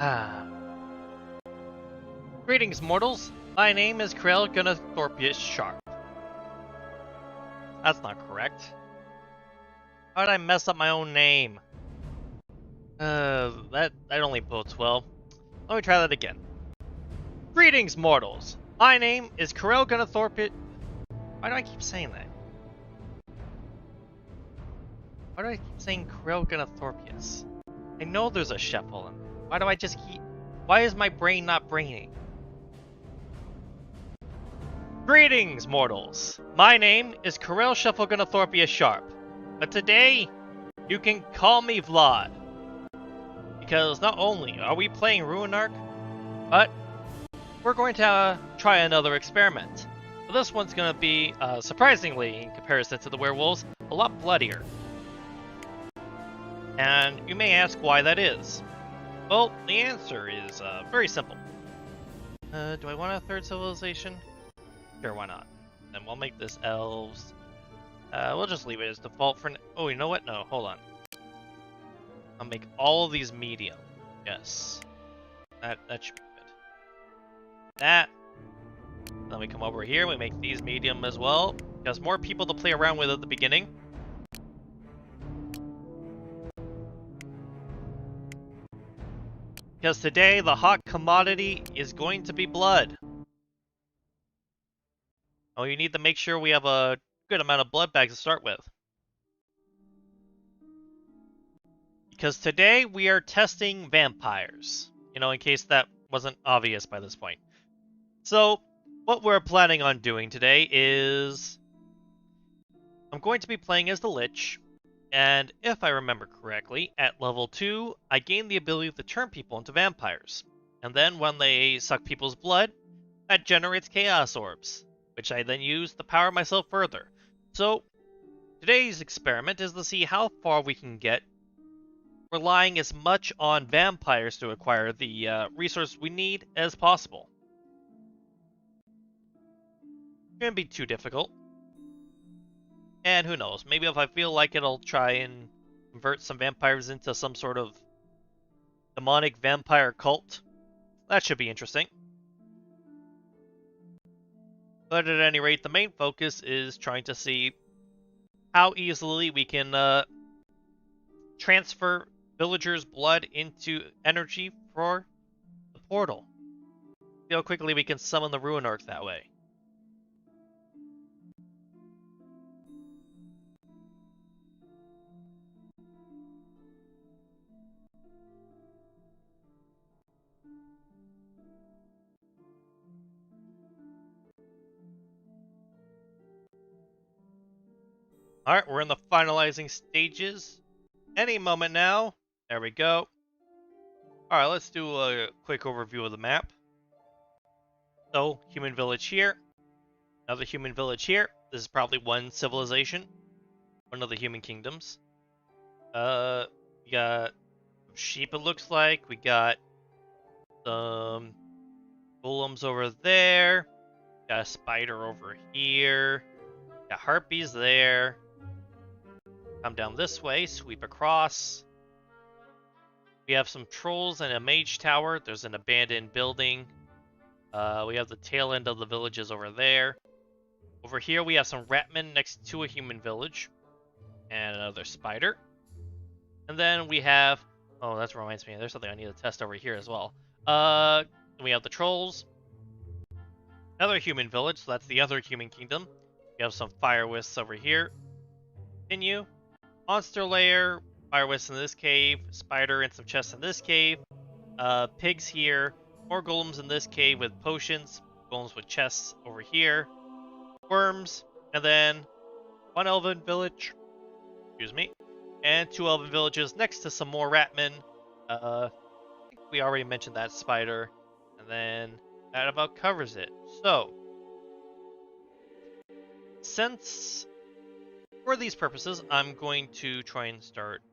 Ah. Greetings, mortals. My name is Krell Gunnathorpius Sharp. That's not correct. How did I mess up my own name? That only bodes well. Let me try that again. Greetings, mortals. My name is Krell Gunnathorpius. Why do I keep saying that? Why do I keep saying Krell Gunnathorpius? I know there's a Sheffel in there. Why do I just keep... Why is my brain not braining? Greetings, mortals! My name is Karel Gunnathorpius Sharp, but today, you can call me Vlad. Because not only are we playing Ruinarch, but we're going to try another experiment. So this one's going to be, surprisingly, in comparison to the werewolves, a lot bloodier. And you may ask why that is. Well, the answer is very simple. Do I want a third civilization? Sure, why not? Then we'll make this elves. We'll just leave it as default for now. Oh, you know what? No, hold on. I'll make all of these medium. Yes. That should be good. That. Then we come over here, we make these medium as well. Because more people to play around with at the beginning. Because today, the hot commodity is going to be blood. Oh, you need to make sure we have a good amount of blood bags to start with. Because today we are testing vampires. You know, in case that wasn't obvious by this point. So, what we're planning on doing today is... I'm going to be playing as the Lich. And if I remember correctly, at level 2, I gain the ability to turn people into vampires. And then when they suck people's blood, that generates chaos orbs, which I then use to power myself further. So, today's experiment is to see how far we can get, relying as much on vampires to acquire the resources we need as possible. Shouldn't be too difficult. And who knows, maybe if I feel like it, I'll try and convert some vampires into some sort of demonic vampire cult. That should be interesting. But at any rate, the main focus is trying to see how easily we can transfer villagers' blood into energy for the portal. See how quickly we can summon the Ruinarch that way. Alright, we're in the finalizing stages. Any moment now. There we go. Alright, let's do a quick overview of the map. So, human village here. Another human village here. This is probably one civilization. One of the human kingdoms. We got sheep, it looks like. We got some golems over there. Got a spider over here. Got harpies there. Come down this way, sweep across. We have some trolls and a mage tower. There's an abandoned building. We have the tail end of the villages over there. Over here we have some ratmen next to a human village. And another spider. And then we have... Oh, that reminds me. There's something I need to test over here as well. We have the trolls. Another human village, so that's the other human kingdom. We have some fire wisps over here. Continue. Monster lair, fire wisps in this cave, spider and some chests in this cave, pigs here, more golems in this cave with potions, golems with chests over here, worms, and then one elven village, excuse me, and two elven villages next to some more ratmen. I think we already mentioned that spider, and then that about covers it. So, since for these purposes, I'm going to try and start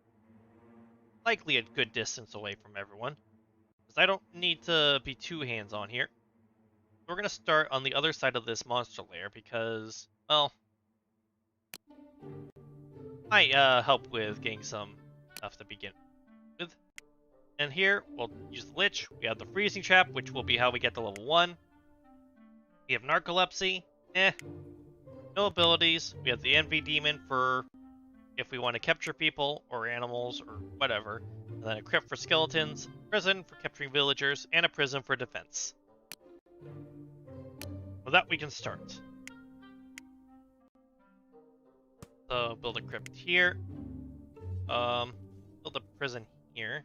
likely a good distance away from everyone, because I don't need to be too hands-on here. We're going to start on the other side of this monster lair because, well, might help with getting some stuff to begin with. And here, we'll use the Lich. We have the freezing trap, which will be how we get to level 1. We have narcolepsy. No abilities. We have the envy demon for if we want to capture people or animals or whatever. And then a crypt for skeletons, prison for capturing villagers, and a prison for defense. With that, we can start. So build a crypt here. Build a prison here.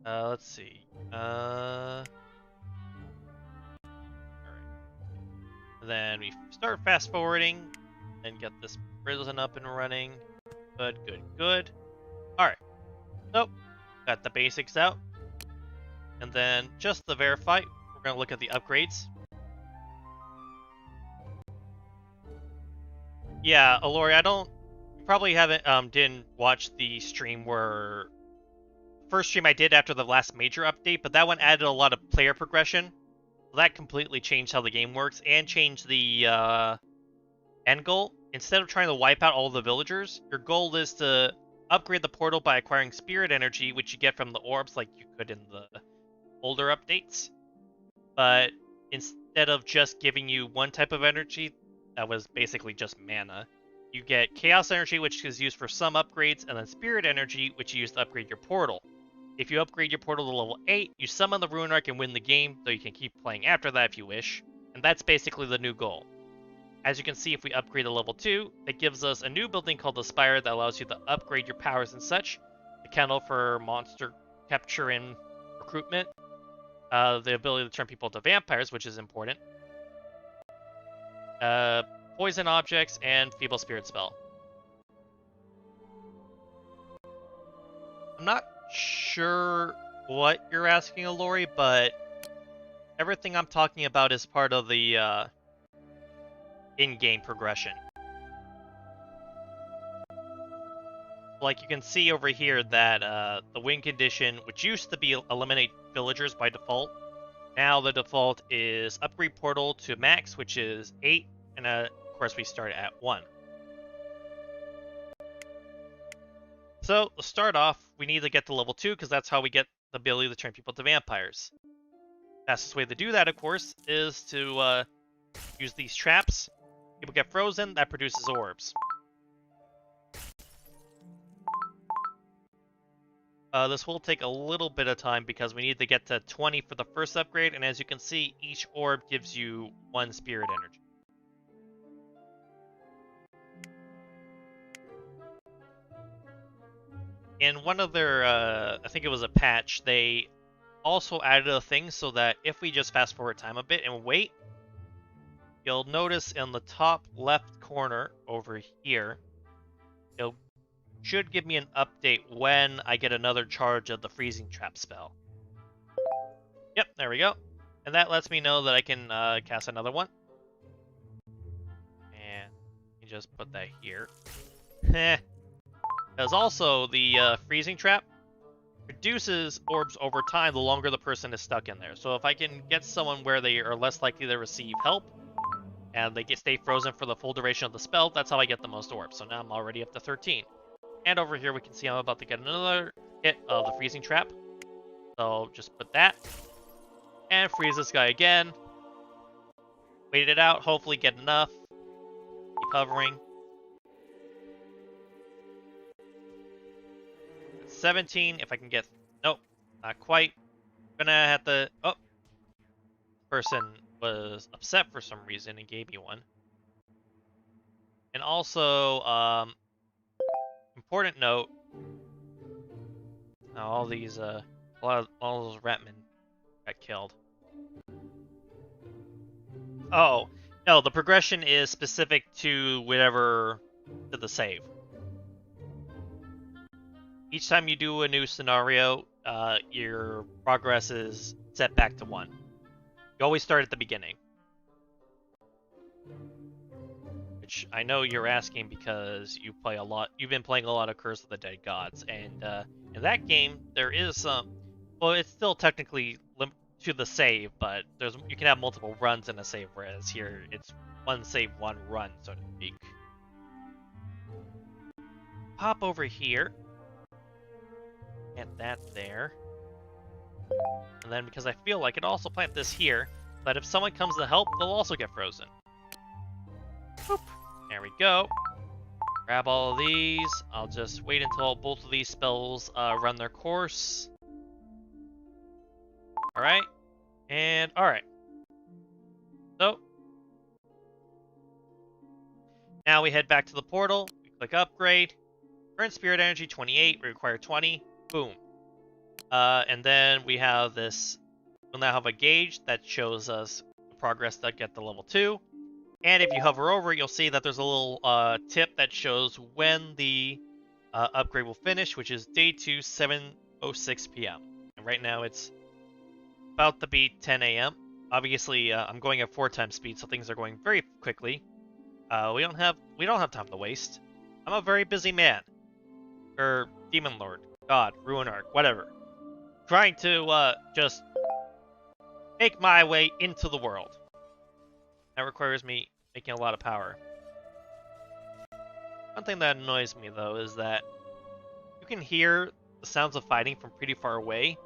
Let's see. Alright. Then we start fast forwarding and get this prison up and running. Good, good, good. Alright. So, got the basics out. And then, just to verify, we're going to look at the upgrades. Yeah, Alori, you probably didn't watch the stream where, first stream I did after the last major update, but that one added a lot of player progression. So that completely changed how the game works, and changed the, end goal. Instead of trying to wipe out all the villagers, your goal is to upgrade the portal by acquiring spirit energy, which you get from the orbs like you could in the older updates. But instead of just giving you one type of energy, that was basically just mana, you get chaos energy, which is used for some upgrades, and then spirit energy, which you use to upgrade your portal. If you upgrade your portal to level 8, you summon the Ruinarch and win the game, though you can keep playing after that if you wish. And that's basically the new goal. As you can see, if we upgrade to level 2, it gives us a new building called the Spire that allows you to upgrade your powers and such. The Kennel for monster capture and recruitment. The ability to turn people into vampires, which is important. Poison objects, and Feeble Spirit spell. I'm not sure what you're asking, Alori, but everything I'm talking about is part of the in-game progression. Like you can see over here that the win condition, which used to be eliminate villagers by default, now the default is upgrade portal to max, which is 8, and of course we start at 1. So to start off, we need to get to level 2 because that's how we get the ability to turn people to vampires. Fastest way to do that, of course, is to use these traps. People get frozen, that produces orbs. This will take a little bit of time because we need to get to 20 for the first upgrade, and as you can see, each orb gives you 1 spirit energy. In one of their, I think it was a patch, they also added a thing so that if we just fast forward time a bit and wait, you'll notice in the top left corner over here, it should give me an update when I get another charge of the freezing trap spell. Yep, there we go. And that lets me know that I can cast another one. And you just put that here. There's also the freezing trap reduces orbs over time the longer the person is stuck in there. So if I can get someone where they are less likely to receive help, and they stay frozen for the full duration of the spell, that's how I get the most orbs. So now I'm already up to 13. And over here we can see I'm about to get another hit of the freezing trap. So just put that. And freeze this guy again. Wait it out, hopefully get enough. Keep hovering. 17, if I can get... Nope, not quite. Gonna have to... Oh! Person was upset for some reason and gave me one. And also, important note, all these, all those ratmen got killed. Oh, no, the progression is specific to whatever, to the save. Each time you do a new scenario, your progress is set back to 1. You always start at the beginning. Which I know you're asking because you've been playing a lot of Curse of the Dead Gods, and in that game there is some. Well, it's still technically to the save, but you can have multiple runs in a save, whereas here it's one save, one run, so to speak. Pop over here. Get that there. And then because I feel like it, also plant this here, but if someone comes to help, they'll also get frozen. Boop. There we go. Grab all of these. I'll just wait until both of these spells run their course. Alright. And alright. So, now we head back to the portal. We click upgrade. Current spirit energy 28. We require 20. Boom. And then we have this. We'll now have a gauge that shows us the progress that get to level 2. And if you hover over it, you'll see that there's a little tip that shows when the upgrade will finish, which is day 2, 7:06 p.m. And right now it's about to be 10 a.m. Obviously, I'm going at 4 times speed, so things are going very quickly. We don't have time to waste. I'm a very busy man, or demon lord, god, Ruinarch, whatever, trying to just make my way into the world. That requires me making a lot of power. One thing that annoys me though is that you can hear the sounds of fighting from pretty far away.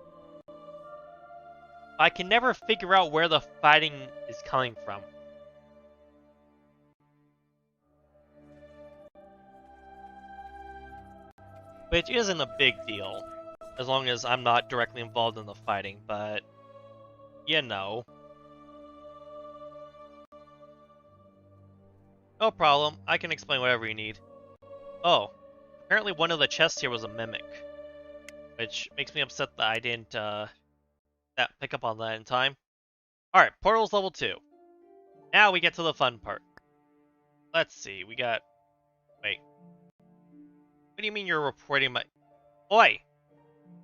I can never figure out where the fighting is coming from. Which isn't a big deal, as long as I'm not directly involved in the fighting, but, you know. No problem, I can explain whatever you need. Oh, apparently one of the chests here was a mimic, which makes me upset that I didn't pick up on that in time. Alright, portal's level 2. Now we get to the fun part. Let's see, we got... Wait. What do you mean you're reporting my... Oi!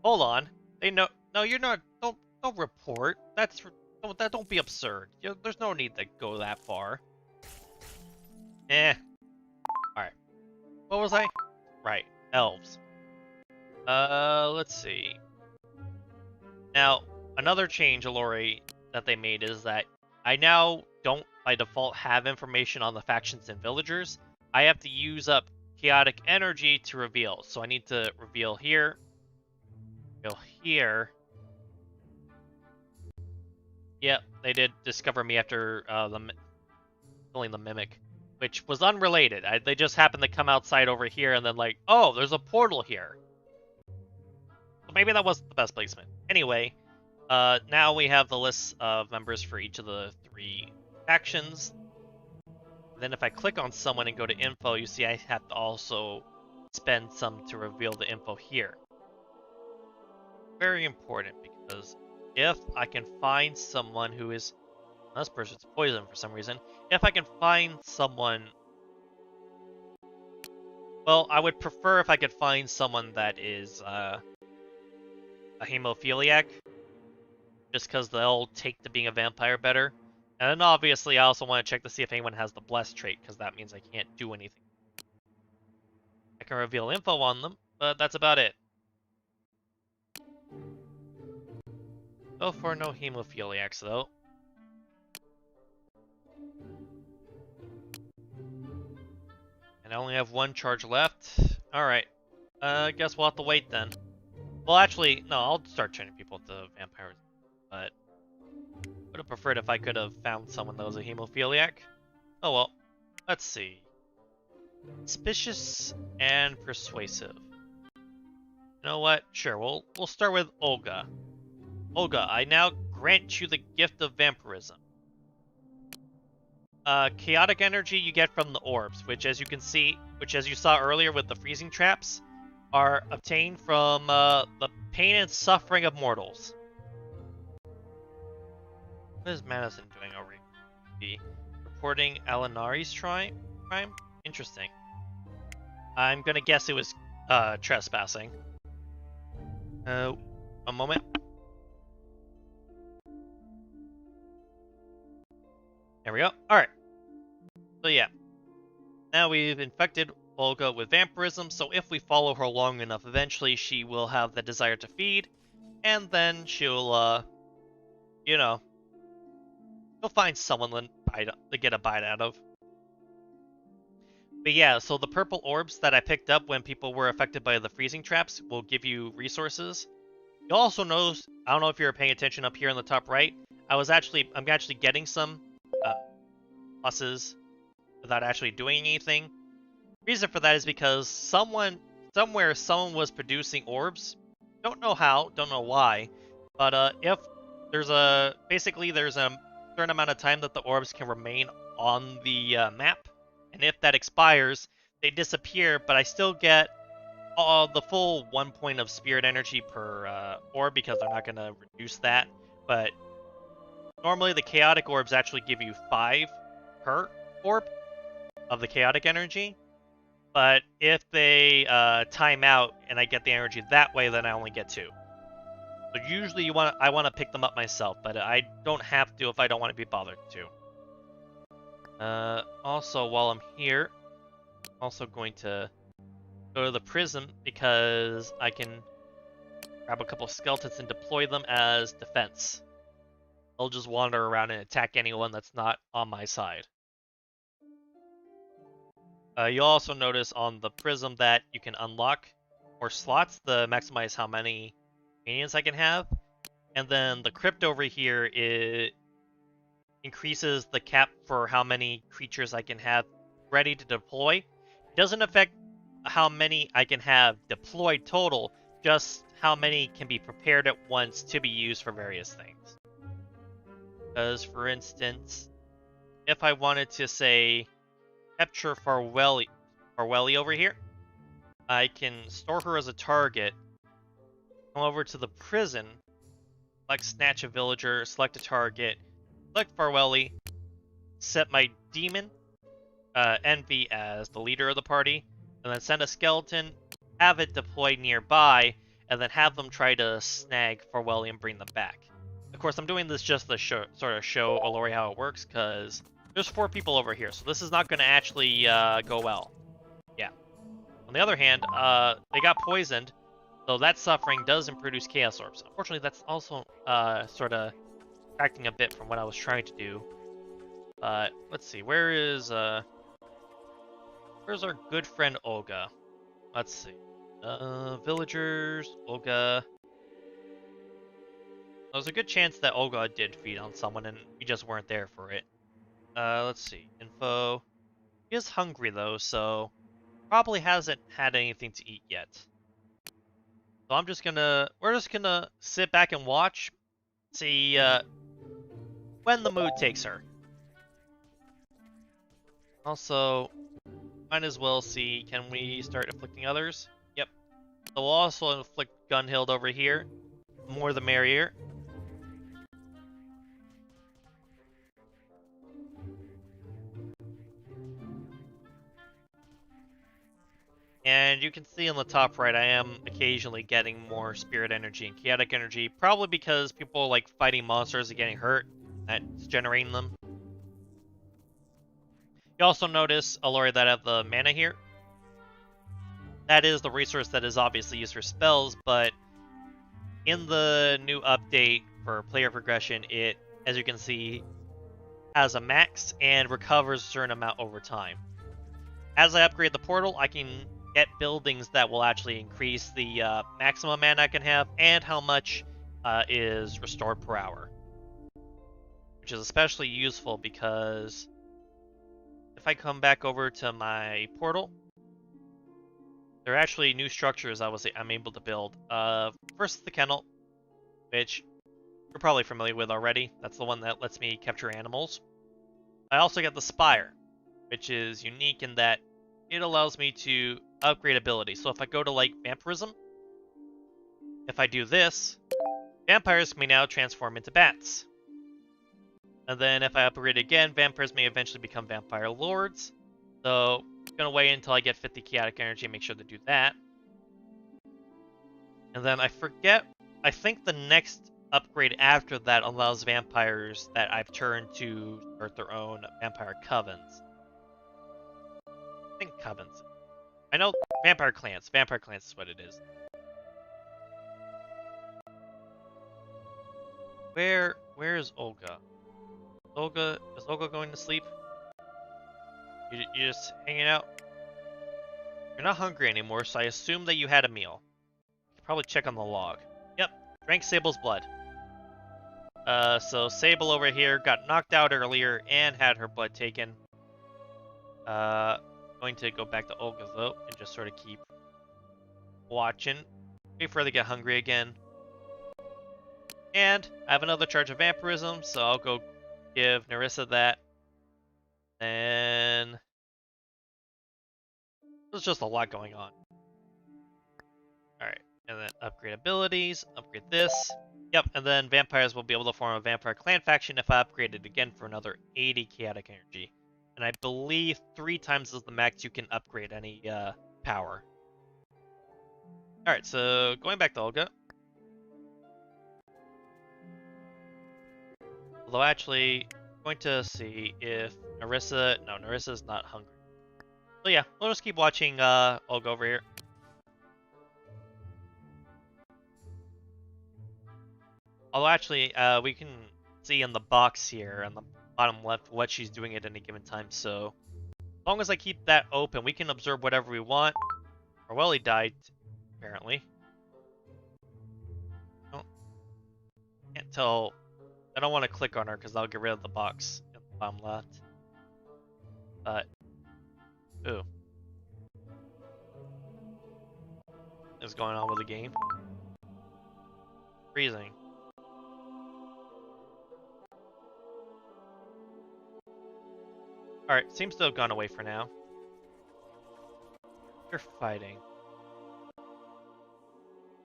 Hold on. They know... No, you're not... Don't report. Don't be absurd. There's no need to go that far. Alright. What was I? Right. Elves. Let's see. Now, another change, Alori, that they made is that I now don't, by default, have information on the factions and villagers. I have to use up chaotic energy to reveal. So I need to reveal here. Reveal here. Yep, they did discover me after killing the mimic, which was unrelated. They just happened to come outside over here and then like, oh, there's a portal here. So maybe that wasn't the best placement. Anyway, now we have the list of members for each of the 3 factions. Then if I click on someone and go to info, you see I have to also spend some to reveal the info here. Very important, because if I can find someone who is... This person's poison for some reason. If I can find someone... Well, I would prefer if I could find someone that is a hemophiliac, just because they'll take to being a vampire better. And then obviously I also want to check to see if anyone has the bless trait, because that means I can't do anything. I can reveal info on them, but that's about it. So far, no hemophiliacs though. And I only have 1 charge left. Alright. I guess we'll have to wait then. Well, actually, no, I'll start turning people into vampires. But would have preferred if I could have found someone that was a hemophiliac. Oh well. Let's see. Suspicious and persuasive. You know what? Sure, we'll start with Olga. Olga, I now grant you the gift of vampirism. Chaotic energy you get from the orbs, which as you saw earlier with the freezing traps, are obtained from the pain and suffering of mortals. What is Madison doing over here? Reporting Alinari's crime? Interesting. I'm gonna guess it was trespassing. A moment. There we go. Alright. So yeah. Now we've infected Olga with vampirism, so if we follow her long enough, eventually she will have the desire to feed, and then she'll, you know, she'll find someone to get a bite out of. But yeah, so the purple orbs that I picked up when people were affected by the freezing traps will give you resources. You also notice, I don't know if you're paying attention up here in the top right, I'm actually getting some uh, pluses without actually doing anything. Reason for that is because someone was producing orbs. Don't know how, don't know why, but if there's a certain amount of time that the orbs can remain on the map, and if that expires, they disappear. But I still get the full 1 point of spirit energy per orb because they're not gonna reduce that. But normally the chaotic orbs actually give you 5 per orb of the chaotic energy. But if they time out and I get the energy that way, then I only get 2. So usually I want to pick them up myself, but I don't have to if I don't want to be bothered to. Also, while I'm here, I'm also going to go to the prism because I can grab a couple skeletons and deploy them as defense. They'll just wander around and attack anyone that's not on my side. You'll also notice on the prism that you can unlock more slots to maximize how many minions I can have. And then the crypt over here, it increases the cap for how many creatures I can have ready to deploy. It doesn't affect how many I can have deployed total, just how many can be prepared at once to be used for various things. Because, for instance, if I wanted to, say, capture Farwelly over here, I can store her as a target, come over to the prison, select Snatch a Villager, select a target, select Farwelly, set my demon, Envy, as the leader of the party, and then send a skeleton, have it deployed nearby, and then have them try to snag Farwelly and bring them back. Of course, I'm doing this just to show Olori how it works, because there's 4 people over here, so this is not going to actually go well. Yeah. On the other hand, they got poisoned, so that suffering does produce Chaos Orbs. Unfortunately, that's also sort of acting a bit from what I was trying to do. But let's see, where's our good friend Olga? Let's see. Villagers, Olga. There's a good chance that Olga did feed on someone and we just weren't there for it. Let's see. Info. He is hungry though, so probably hasn't had anything to eat yet. So we're just gonna sit back and watch, see when the mood takes her. Also, might as well see, can we start afflicting others? Yep. So we'll also inflict Gunhild over here. The more the merrier. And you can see on the top right, I am occasionally getting more spirit energy and chaotic energy, probably because people like fighting monsters and getting hurt. That's generating them. You also notice, Alori, that I have the mana here. That is the resource that is obviously used for spells, but in the new update for player progression, it, as you can see, has a max and recovers a certain amount over time. As I upgrade the portal, I can get buildings that will actually increase the maximum mana I can have and how much is restored per hour. Which is especially useful because if I come back over to my portal, there are actually new structures I'm able to build. First, the kennel, which you're probably familiar with already. That's the one that lets me capture animals. I also get the spire, which is unique in that it allows me to upgrade abilities. So if I go to like vampirism, if I do this, vampires may now transform into bats. And then if I upgrade again, vampires may eventually become vampire lords. So I'm gonna wait until I get 50 chaotic energy and make sure to do that. And then I think the next upgrade after that allows vampires that I've turned to start their own vampire covens. I think covens. I know vampire clans. Vampire clans is what it is. Where is Olga? Is Olga going to sleep? You just hanging out? You're not hungry anymore, so I assume that you had a meal. You can probably check on the log. Yep, drank Sable's blood. So Sable over here got knocked out earlier and had her blood taken. Going to go back to Olga though and just sort of keep watching. Wait for her to get hungry again. And I have another charge of vampirism, so I'll go give Nerissa that. And there's just a lot going on. Alright, and then upgrade abilities, upgrade this. Yep, and then vampires will be able to form a vampire clan faction if I upgrade it again for another 80 chaotic energy. And I believe 3 times is the max you can upgrade any power. Alright, so going back to Olga. Although actually, I'm going to see if Nerissa... No, Nerissa's not hungry. So yeah, we'll just keep watching Olga over here. Although actually, we can see in the box here on the bottom left what she's doing at any given time, so as long as I keep that open, we can observe whatever we want. Or he died, apparently. Oh, can't tell. I don't want to click on her because I'll get rid of the box in the bottom left. But, ooh. What's going on with the game? Freezing. Alright, seems to have gone away for now. You're fighting.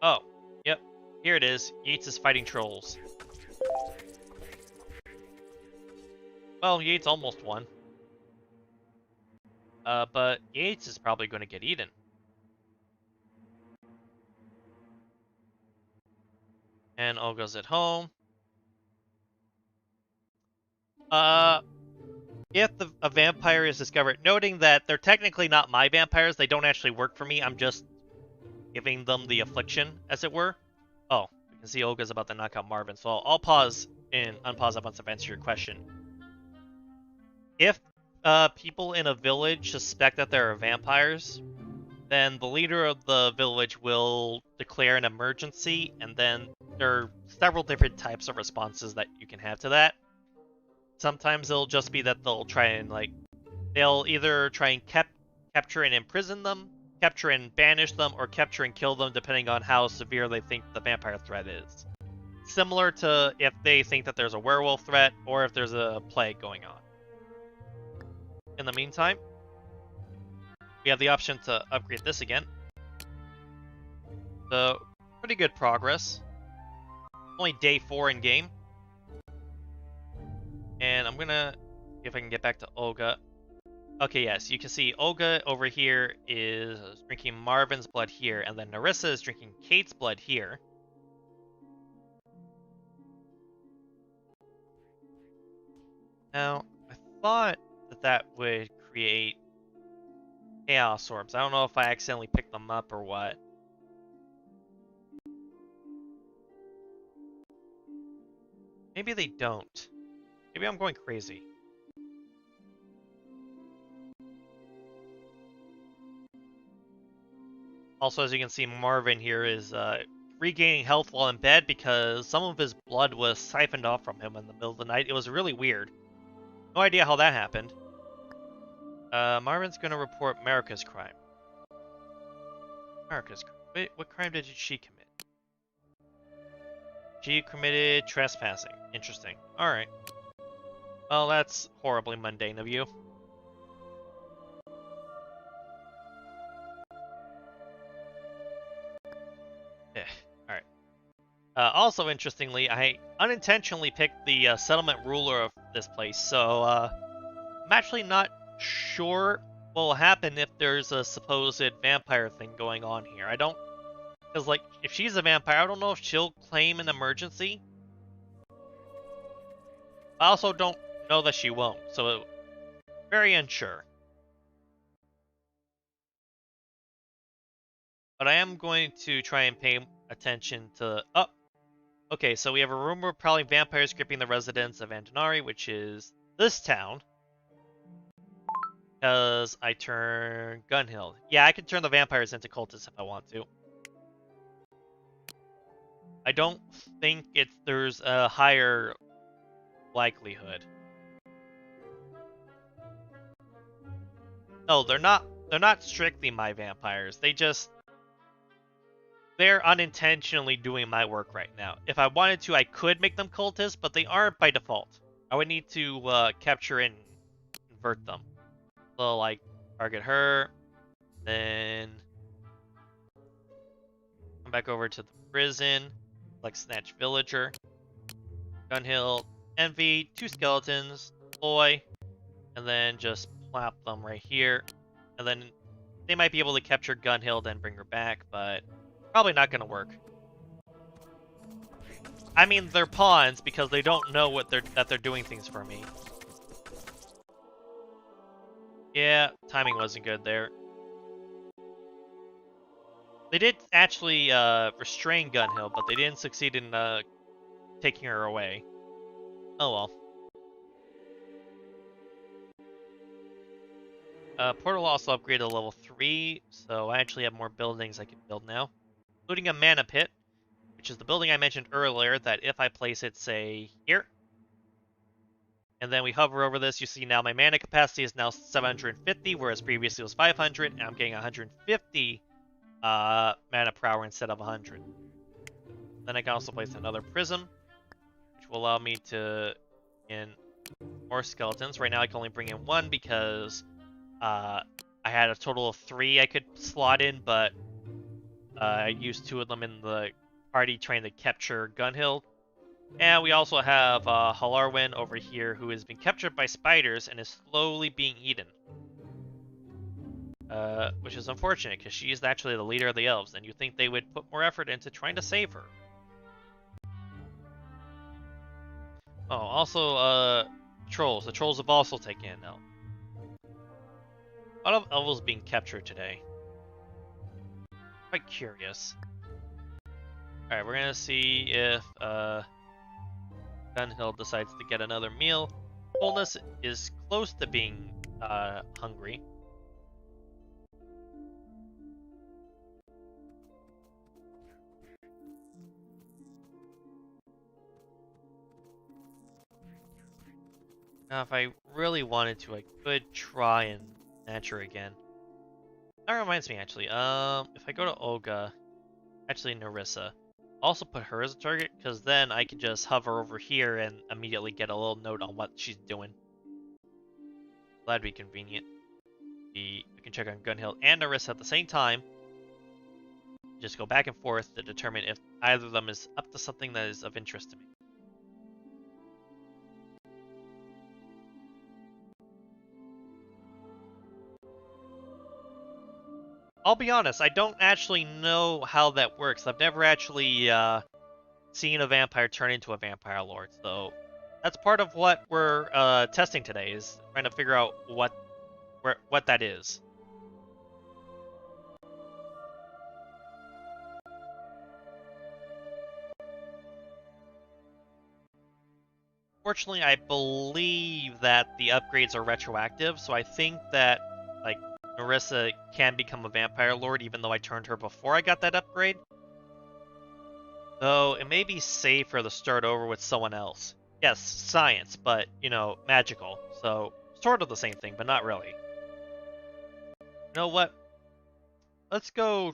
Oh, yep. Here it is. Yates is fighting trolls. Well, Yates almost won. But Yates is probably going to get eaten. And Olga's at home. If a vampire is discovered, noting that they're technically not my vampires, they don't actually work for me, I'm just giving them the affliction, as it were. Oh, we can see Olga's about to knock out Marvin, so I'll pause and unpause it once I've answered your question. If people in a village suspect that there are vampires, then the leader of the village will declare an emergency, and then there are several different types of responses that you can have to that. Sometimes it'll just be that they'll try and, they'll either try and capture and imprison them, capture and banish them, or capture and kill them, depending on how severe they think the vampire threat is. Similar to if they think that there's a werewolf threat, or if there's a plague going on. In the meantime, we have the option to upgrade this again. So, pretty good progress. Only day 4 in game. And I'm gonna see if I can get back to Olga. Okay, yes, you can see Olga over here is drinking Marvin's blood here, and then Nerissa is drinking Kate's blood here. Now, I thought that would create chaos orbs. I don't know if I accidentally picked them up or what. Maybe they don't. Maybe I'm going crazy. Also, as you can see, Marvin here is regaining health while in bed because some of his blood was siphoned off from him in the middle of the night. It was really weird. No idea how that happened. Marvin's going to report Marika's crime. Marika's crime? Wait, what crime did she commit? She committed trespassing. Interesting. Alright. Well, that's horribly mundane of you. Alright. Also, interestingly, I unintentionally picked the settlement ruler of this place, so I'm actually not sure what will happen if there's a supposed vampire thing going on here. I don't... Because, if she's a vampire, I don't know if she'll claim an emergency. I also don't know that she won't, so very unsure. But I am going to try and pay attention to... Oh! Okay, so we have a rumor of probably vampires gripping the residents of Antanari, which is this town. Because I turn Gunhill. Yeah, I can turn the vampires into cultists if I want to. I don't think there's a higher likelihood. No, they're not. They're not strictly my vampires. They're unintentionally doing my work right now. If I wanted to, I could make them cultists, but they aren't by default. I would need to capture and convert them. So, like, target her, then come back over to the prison, like snatch villager, Gunhill, Envy, 2 skeletons, deploy, and then just plop them right here. And then they might be able to capture Gunhill, then bring her back, but probably not going to work. I mean, they're pawns because they don't know that they're doing things for me. Yeah, timing wasn't good there. They did actually restrain Gunhill, but they didn't succeed in taking her away. Oh well. Portal also upgraded to level 3, so I actually have more buildings I can build now, including a mana pit, which is the building I mentioned earlier that if I place it, say, here, and then we hover over this, you see now my mana capacity is now 750, whereas previously it was 500, and I'm getting 150 mana per hour instead of 100. Then I can also place another prism, which will allow me to in more skeletons. Right now I can only bring in 1 because I had a total of 3 I could slot in, but I used 2 of them in the party trying to capture Gunhill. And we also have Halarwin over here, who has been captured by spiders and is slowly being eaten. Which is unfortunate, because she is actually the leader of the elves, and you think they would put more effort into trying to save her. Oh, also, trolls. The trolls have also taken it now. A lot of elves being captured today. Quite curious. Alright, we're gonna see if Gunhill decides to get another meal. Fullness is close to being hungry. Now, if I really wanted to, I could try and snatch her again. That reminds me, actually. If I go to Olga, actually Narissa, also put her as a target, because then I can just hover over here and immediately get a little note on what she's doing. That'd be convenient. I can check on Gunhill and Narissa at the same time. Just go back and forth to determine if either of them is up to something that is of interest to me. I'll be honest, I don't actually know how that works. I've never actually seen a vampire turn into a vampire lord, so that's part of what we're testing today, is trying to figure out what that is. Fortunately, I believe that the upgrades are retroactive, so I think that, like, Narissa can become a vampire lord even though I turned her before I got that upgrade. Though it may be safer to start over with someone else. Yes, science, but, you know, magical. So, sort of the same thing, but not really. You know what? Let's go...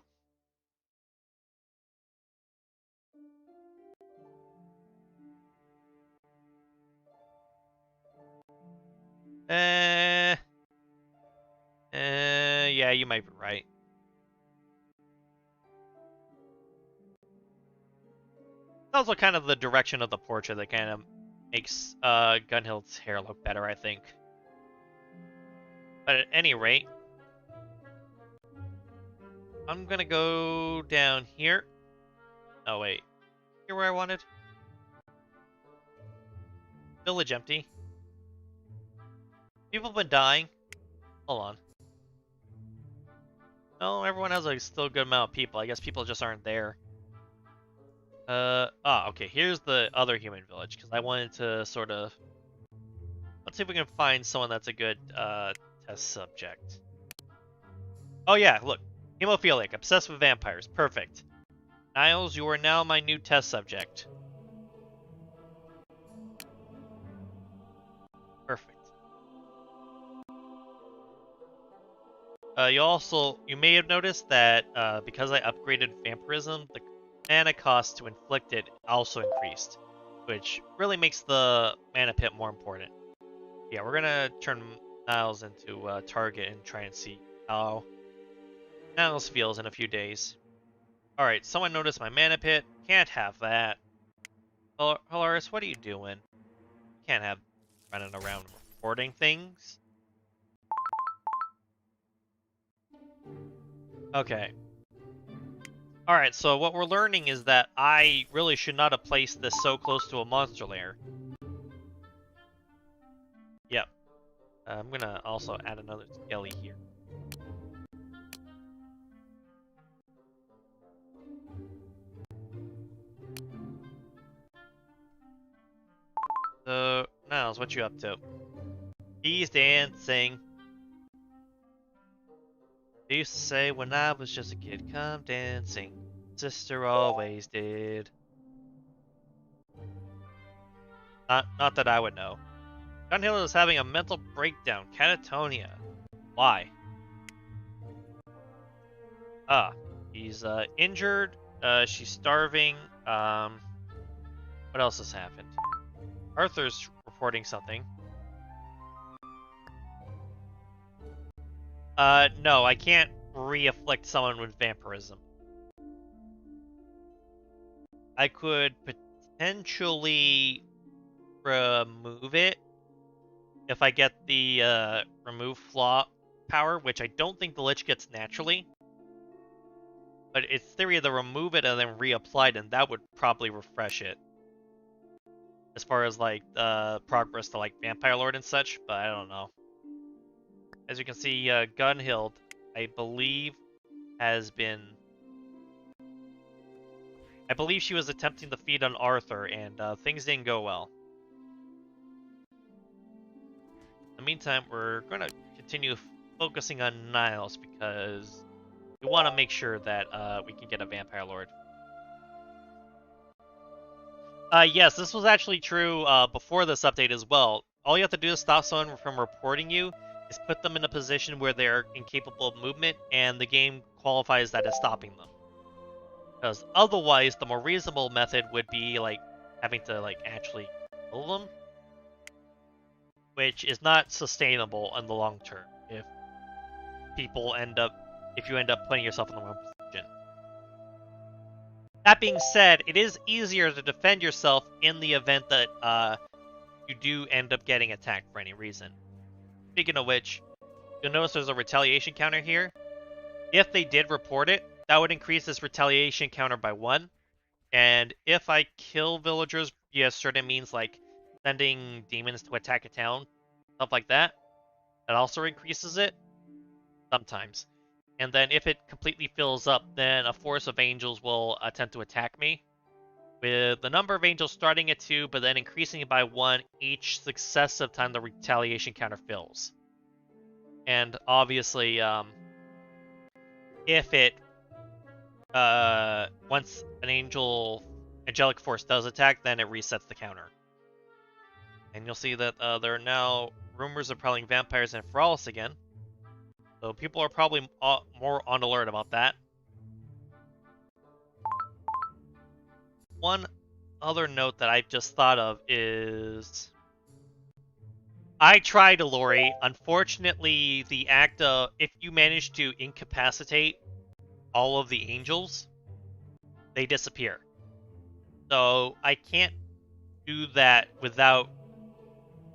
yeah, you might be right. Also kind of the direction of the portrait that kind of makes Gunhild's hair look better, I think. But at any rate, I'm gonna go down here. Oh wait, here where I wanted. Village empty. People have been dying. Hold on. No, everyone has a still good amount of people. I guess people just aren't there. Okay, here's the other human village, because I wanted to sort of... Let's see if we can find someone that's a good, test subject. Oh yeah, look. Hemophilic, obsessed with vampires. Perfect. Niles, you are now my new test subject. Perfect. You may have noticed that because I upgraded vampirism, the mana cost to inflict it also increased, which really makes the mana pit more important. Yeah, we're gonna turn Niles into a target and try and see how Niles feels in a few days. Alright, someone noticed my mana pit. Can't have that. Holaris, what are you doing? Can't have running around reporting things. Okay. Alright, so what we're learning is that I really should not have placed this so close to a monster lair. Yep. I'm gonna also add another skelly here. So, Niles, what you up to? He's dancing. They used to say when I was just a kid, come dancing. Sister always did. Not that I would know. Gunhill is having a mental breakdown. Catatonia. Why? Ah, he's injured. She's starving. What else has happened? Arthur's reporting something. No, I can't re-afflict someone with vampirism. I could potentially remove it if I get the remove flaw power, which I don't think the Lich gets naturally. But it's theory to remove it and then reapply it, and that would probably refresh it. As far as like progress to like Vampire Lord and such, but I don't know. As you can see, Gunhild, I believe, has been. I believe she was attempting to feed on Arthur, and things didn't go well. In the meantime, we're going to continue focusing on Niles because we want to make sure that we can get a Vampire Lord. Yes, this was actually true before this update as well. All you have to do to stop someone from reporting you is put them in a position where they're incapable of movement, and the game qualifies that as stopping them. Because otherwise, the more reasonable method would be like having to like actually kill them, which is not sustainable in the long term if you end up putting yourself in the wrong position. That being said, it is easier to defend yourself in the event that you do end up getting attacked for any reason. Speaking of which, you'll notice there's a retaliation counter here. If they did report it, that would increase this retaliation counter by 1. And if I kill villagers via certain means like sending demons to attack a town, stuff like that, that also increases it sometimes. And then if it completely fills up, then a force of angels will attempt to attack me, with the number of angels starting at 2, but then increasing by 1 each successive time the retaliation counter fills. And obviously, if it once an angelic force does attack, then it resets the counter. And you'll see that there are now rumors of prowling vampires in Feralis again. So people are probably more on alert about that. One other note that I've just thought of is I tried Lori. Unfortunately, the act of if you manage to incapacitate all of the angels, they disappear. So I can't do that without,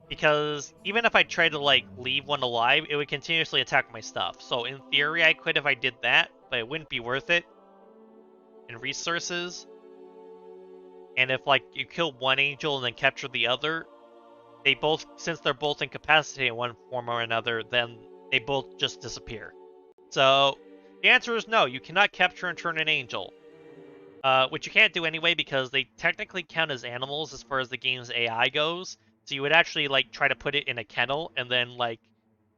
because even if I tried to like leave one alive, it would continuously attack my stuff. So in theory, I could if I did that, but it wouldn't be worth it in resources. And if like you kill one angel and then capture the other, they both, since they're both incapacitated in one form or another, then they both just disappear. So the answer is no, you cannot capture and turn an angel. Which you can't do anyway because they technically count as animals as far as the game's AI goes. So you would actually like try to put it in a kennel and then like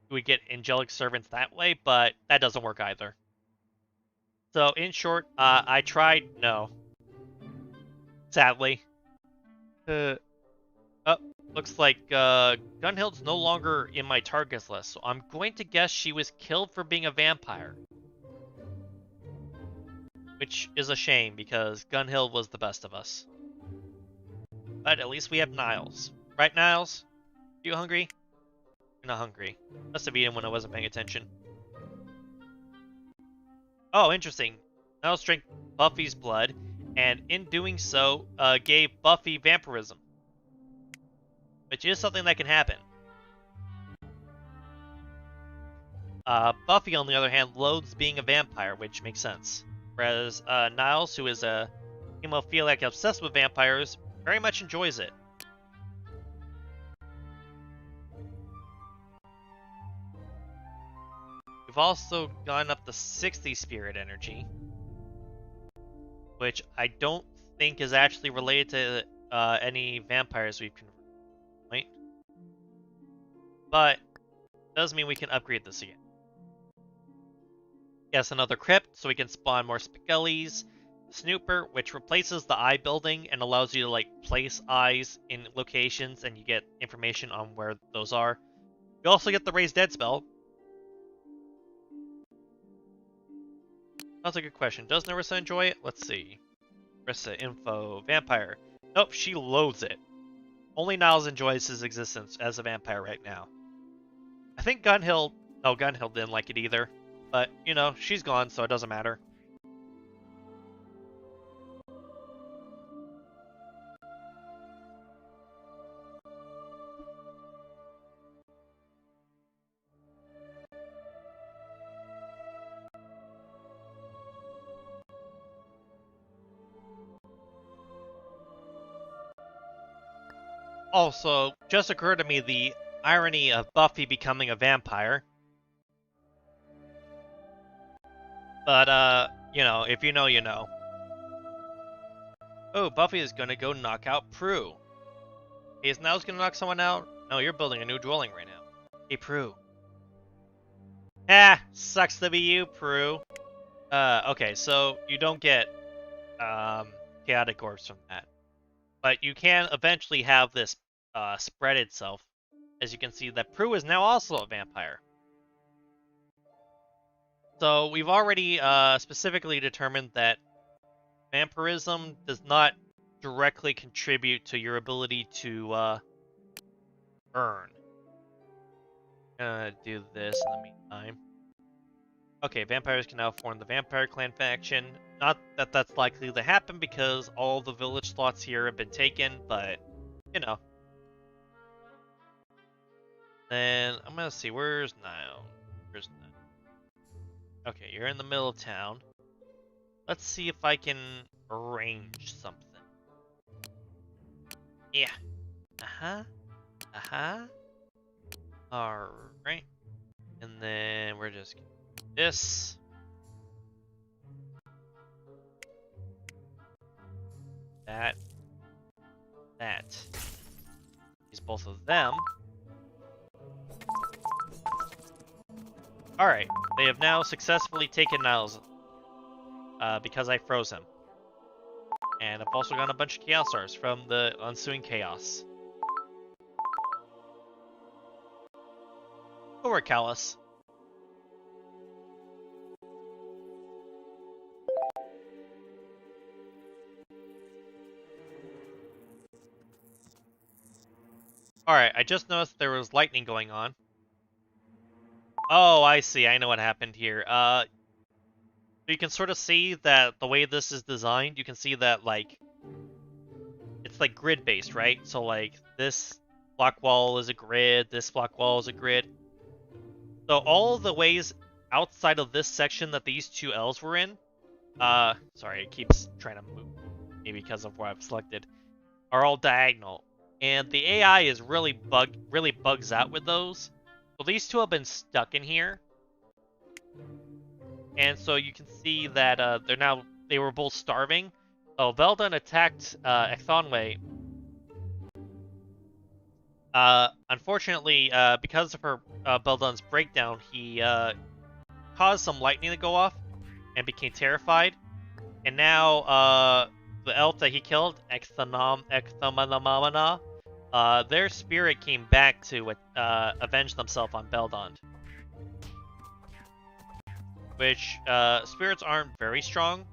you would get angelic servants that way, but that doesn't work either. So, in short, I tried, no. Sadly. Oh, looks like Gunhild's no longer in my targets list, so I'm going to guess she was killed for being a vampire. Which is a shame, because Gunhild was the best of us. But at least we have Niles. Right, Niles? You hungry? You're not hungry. Must have eaten when I wasn't paying attention. Oh, interesting. Niles drank Buffy's blood, and in doing so, gave Buffy vampirism. Which is something that can happen. Buffy, on the other hand, loathes being a vampire, which makes sense. Whereas Niles, who is a hemophiliac obsessed with vampires, very much enjoys it. We've also gone up to 60 spirit energy, which I don't think is actually related to any vampires we've converted, right? But does mean we can upgrade this again. Yes, another crypt, so we can spawn more Spagullies. Snooper, which replaces the eye building and allows you to like place eyes in locations, and you get information on where those are. You also get the Raise Dead spell. That's a good question. Does Narissa enjoy it? Let's see. Narissa info vampire. Nope, she loathes it. Only Niles enjoys his existence as a vampire right now. I think Gunhild. No, Gunhild didn't like it either. But, you know, she's gone, so it doesn't matter. Also, just occurred to me the irony of Buffy becoming a vampire. But, you know, if you know, you know. Oh, Buffy is gonna go knock out Prue. Hey, is Niles gonna knock someone out? No, you're building a new dwelling right now. Hey, Prue. Ah, sucks to be you, Prue. Okay, so you don't get, chaotic orbs from that. But you can eventually have this, spread itself. As you can see that Prue is now also a vampire. So we've already, specifically determined that vampirism does not directly contribute to your ability to, earn. Gonna do this in the meantime. Okay, vampires can now form the Vampire Clan faction. Not that that's likely to happen because all the village slots here have been taken, but, you know. Then, I'm gonna see, where's Niall? Where's Niall? Okay, you're in the middle of town. Let's see if I can arrange something. Yeah. Uh-huh. Uh-huh. Alright. And then we're just gonna do this. That. That. Use both of them. Alright, they have now successfully taken Niles, because I froze him. And I've also gotten a bunch of Chaos Stars from the ensuing chaos. Over Callus. Alright, I just noticed there was lightning going on. Oh, I see. I know what happened here. You can sort of see that the way this is designed, you can see that, like, it's like grid-based, right? So, like, this block wall is a grid, this block wall is a grid. So all the ways outside of this section that these two L's were in, sorry, it keeps trying to move, maybe because of where I've selected, are all diagonal. And the AI is really bugs out with those. So these two have been stuck in here. And so you can see that they were both starving. Oh, Veldun attacked Ecthonwe. Unfortunately, because of her Veldun's breakdown, he caused some lightning to go off. and became terrified. And now, the elf that he killed, Exthamanamana, their spirit came back to avenge themselves on Beldond. Which, spirits aren't very strong.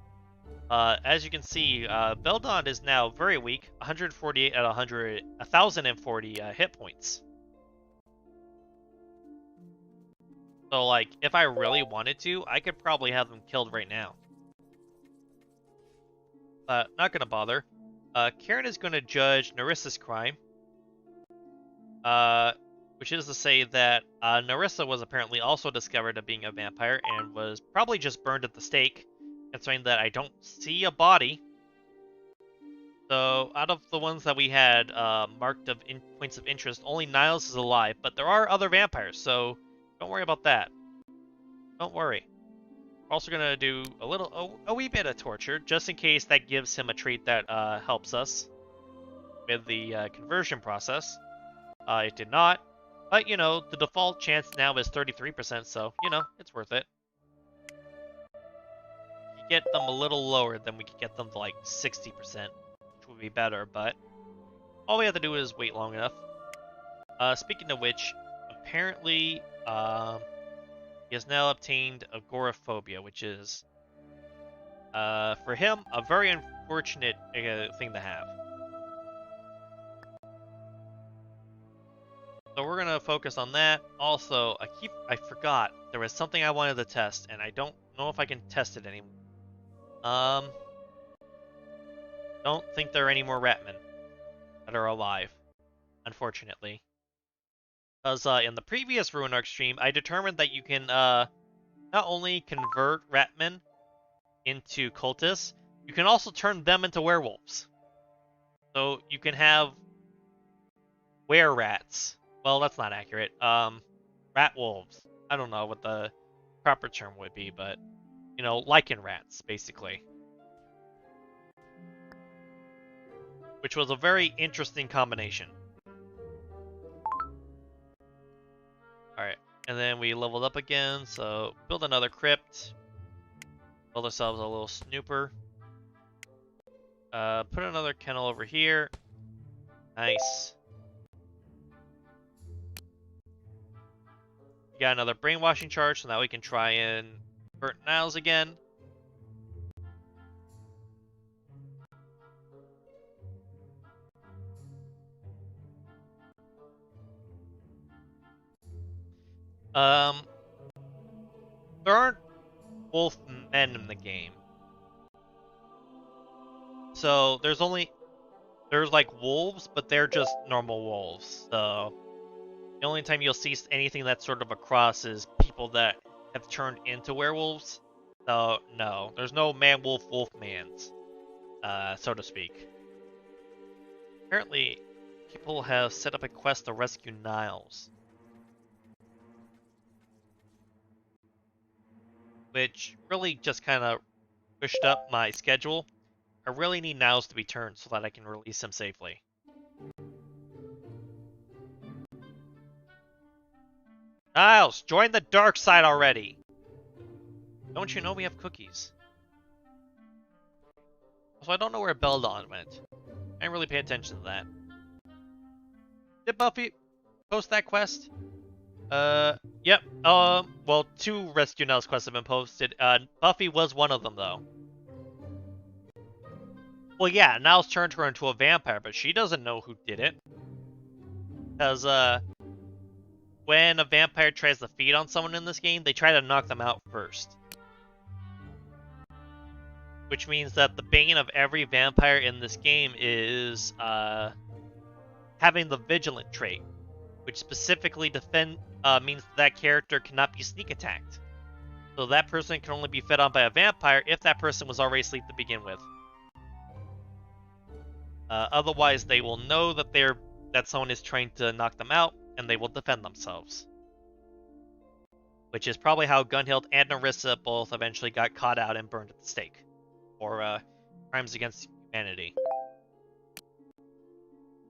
As you can see, Beldond is now very weak, 148 at 1,040 hit points. So, like, if I really wanted to, I could probably have them killed right now. Not gonna bother. Karen is gonna judge Narissa's crime. Which is to say that Narissa was apparently also discovered as being a vampire and was probably just burned at the stake, considering that I don't see a body. So, out of the ones that we had marked of points of interest, only Niles is alive, but there are other vampires, so don't worry about that. Don't worry. We're also gonna do a wee bit of torture, just in case that gives him a trait that helps us with the conversion process. It did not, but you know, the default chance now is 33%, so you know, it's worth it. You get them a little lower, then we could get them to like 60%, which would be better, but all we have to do is wait long enough. Speaking of which, apparently, he has now obtained agoraphobia, which is, for him, a very unfortunate thing to have. So we're gonna focus on that. Also, I forgot there was something I wanted to test, and I don't know if I can test it anymore. Don't think there are any more Ratmen that are alive, unfortunately. Because in the previous Ruinarch stream, I determined that you can not only convert Ratmen into cultists, you can also turn them into werewolves. So you can have were-rats. Well, that's not accurate. Rat wolves. I don't know what the proper term would be, but, you know, lichen rats, basically. Which was a very interesting combination. Alright, and then we leveled up again, so build another crypt. Build ourselves a little snooper. Put another kennel over here. Nice. Got another brainwashing charge, so now we can try and burn Niles again. There aren't wolf men in the game. So there's like wolves, but they're just normal wolves. So the only time you'll see anything that's sort of a cross is people that have turned into werewolves. So no, there's no man-wolf, wolf-mans, so to speak. Apparently, people have set up a quest to rescue Niles. Which really just kind of pushed up my schedule. I really need Niles to be turned so that I can release him safely. Niles, join the dark side already! Don't you know we have cookies? Also, I don't know where Beldon went. I didn't really pay attention to that. Did Buffy post that quest? Yep. Well, 2 Rescue Niles quests have been posted. Buffy was one of them, though. Well, yeah, Niles turned her into a vampire, but she doesn't know who did it. Because, when a vampire tries to feed on someone in this game, they try to knock them out first. Which means that the bane of every vampire in this game is, having the Vigilant trait, which specifically means that character cannot be sneak attacked. So that person can only be fed on by a vampire if that person was already asleep to begin with. Otherwise, they will know that someone is trying to knock them out, and they will defend themselves. Which is probably how Gunhild and Narissa both eventually got caught out and burned at the stake for crimes against humanity.